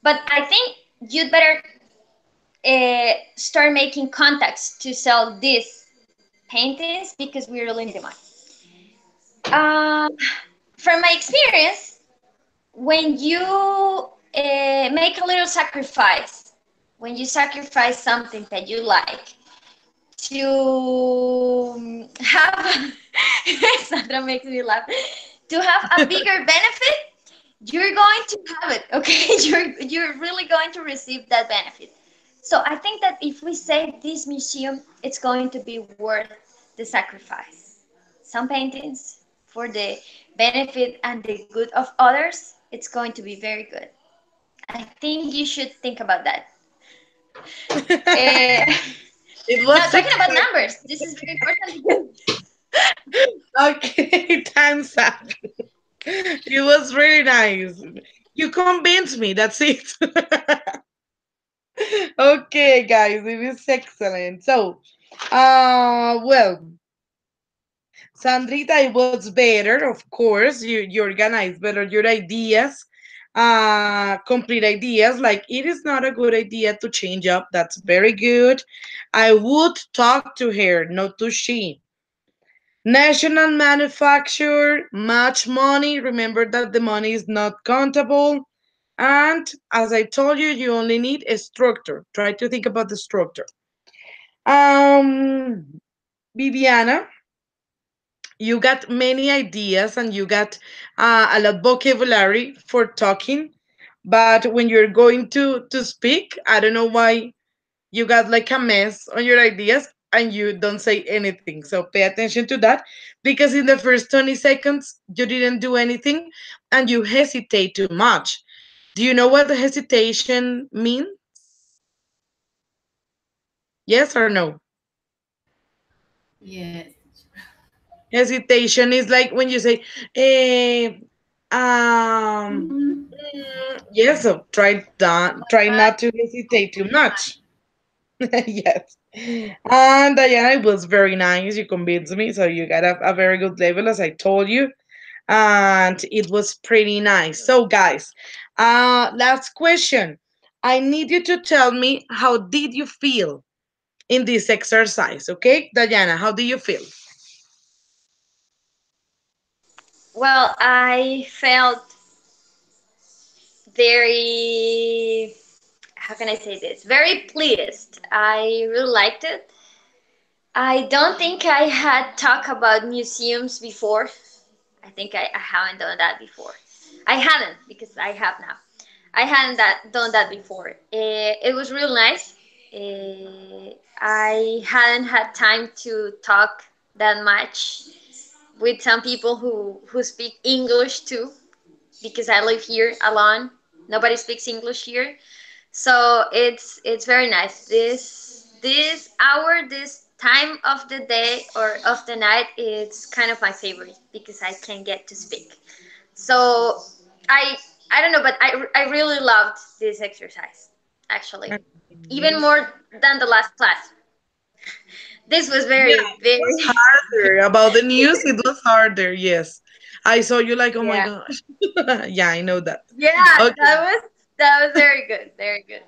But I think you'd better start making contacts to sell these paintings because we really need the money. Uh, from my experience, when you make a little sacrifice, when you sacrifice something that you like to have, Sandra makes me laugh, to have a bigger benefit, you're going to have it, okay? You're really going to receive that benefit. So I think that if we say this museum, it's going to be worth the sacrifice. Some paintings for the benefit and the good of others, it's going to be very good. I think you should think about that. Eh, It now, was talking about excellent. numbers, this is very important because Okay, time's up. It was really nice. You convinced me. That's it. Okay, guys, it is excellent. So, well, Sandrita, it was better, of course. You organize better your ideas, complete ideas. Like it is not a good idea to change up. That's very good. I would talk to her, not to she. National manufacturer, much money. Remember that the money is not countable. And as I told you, you only need a structure. Try to think about the structure. Viviana, you got many ideas and you got a lot vocabulary for talking, but when you're going to speak, I don't know why you got like a mess on your ideas and you don't say anything. So pay attention to that because in the first 20 seconds you didn't do anything and you hesitate too much. Do you know what the hesitation means? Yes or no? Yes. Hesitation is like when you say, eh, um, Mhm. yes, so try not to hesitate too much. Yes. And Diana, it was very nice. You convinced me. So you got a very good level, as I told you. And it was pretty nice. So, guys, last question. I need you to tell me how did you feel in this exercise, okay? Diana, how do you feel? well, I felt very, how can I say this? Very pleased. I really liked it. I don't think I had talked about museums before. I think I haven't done that before. I hadn't because I have now. I hadn't done that before. It was real nice. I hadn't had time to talk that much with some people who speak English too, because I live here alone. Nobody speaks English here, so it's very nice. This hour, this time of the day or of the night, it's kind of my favorite because I can get to speak. So I I don't know, but I really loved this exercise actually, even more than the last class. This was Yeah, very it was very harder. About the news, it was harder. Yes. I saw you like, oh my yeah, gosh. Yeah, I know that. yeah. Okay. That was very good, very good.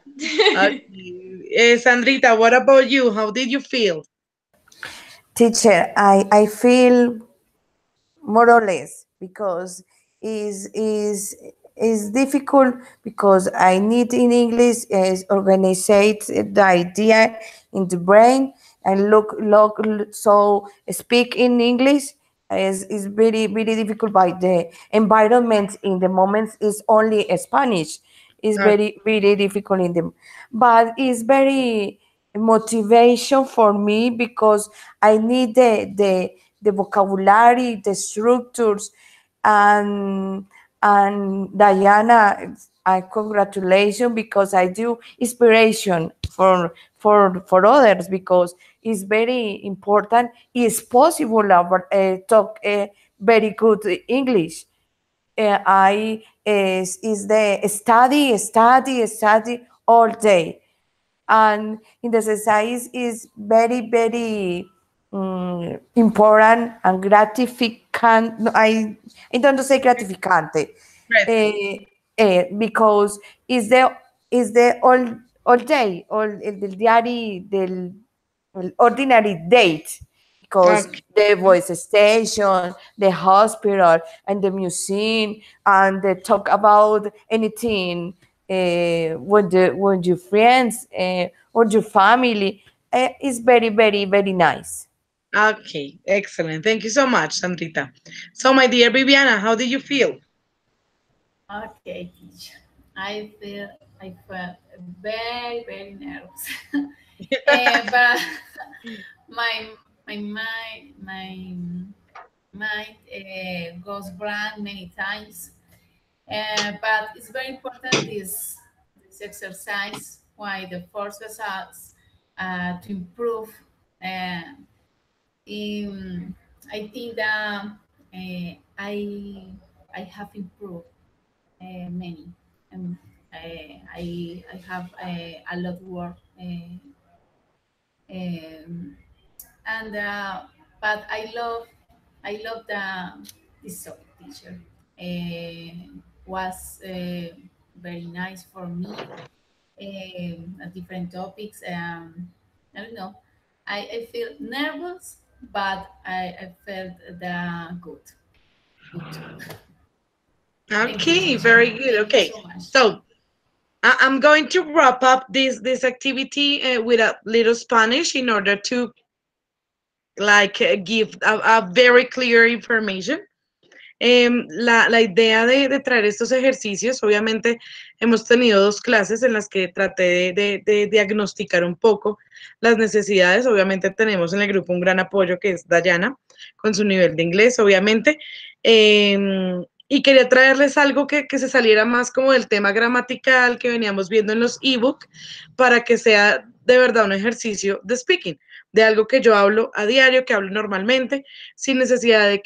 Okay. Sandrita, what about you? How did you feel? Teacher, I feel more or less because is difficult because I need in English is organize the idea in the brain and look so speak in English is very difficult by the environment in the moments is only Spanish is Uh, very difficult in them, but it's very motivation for me because I need the vocabulary, the structures, and Diana, I congratulations because I do inspiration for others because it's very important. It's possible talk very good English. I is the study all day, and in the exercise is very important and gratificant. No, I don't say gratificante, right. because is the all day all el diary del ordinary date because Okay. the voice station, the hospital, and the museum, and they talk about anything with your friends or your family. It's very nice. Okay. Excellent. Thank you so much, Sandrita. So, my dear Viviana, how did you feel? Okay, teacher. I felt very, very nervous. But my mind goes blank many times. But it's very important this exercise why the forces us to improve. Uh, in, I think that I have improved many. Um, I have a lot of work, um, and but I love this teacher. Was very nice for me. Different topics. I don't know. I feel nervous, but I felt the good. Good. Thank you, Okay, teacher. very good. Thank you Okay, so much. so I'm going to wrap up this activity with a little Spanish in order to like give a very clear information. La idea de traer estos ejercicios, obviamente hemos tenido dos clases en las que traté de diagnosticar un poco las necesidades. Obviamente tenemos en el grupo un gran apoyo que es Dayana, con su nivel de inglés, obviamente. Y quería traerles algo que se saliera más como del tema gramatical que veníamos viendo en los ebook, para que sea de verdad un ejercicio de speaking, de algo que yo hablo a diario, que hablo normalmente, sin necesidad de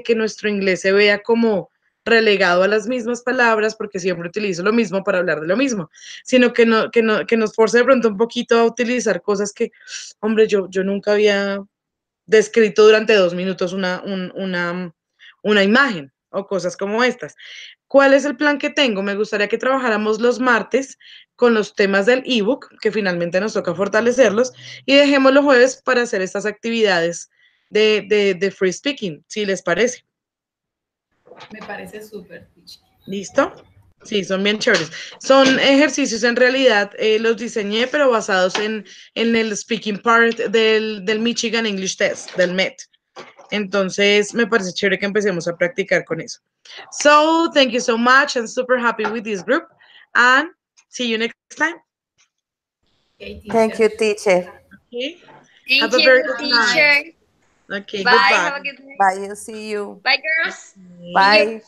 que nuestro inglés se vea como relegado a las mismas palabras, porque siempre utilizo lo mismo para hablar de lo mismo, sino que nos force de pronto un poquito a utilizar cosas que, hombre, yo nunca había descrito durante 2 minutos una imagen o cosas como estas. ¿Cuál es el plan que tengo? Me gustaría que trabajáramos los martes con los temas del ebook, que finalmente nos toca fortalecerlos, y dejemos los jueves para hacer estas actividades de free speaking, si les parece. Me parece súper, teacher. ¿Listo? Sí, son bien chéveres. Son ejercicios en realidad, los diseñé, pero basados en el speaking part del Michigan English Test, del MET. Entonces, me parece chévere que empecemos a practicar con eso. So, thank you so much. I'm super happy with this group. And see you next time. Okay, teacher. Thank you, teacher. Okay. Thank Have a you, very good night. teacher. Okay, Bye. goodbye. Have a good night. Bye, you see you. Bye, girls. Bye.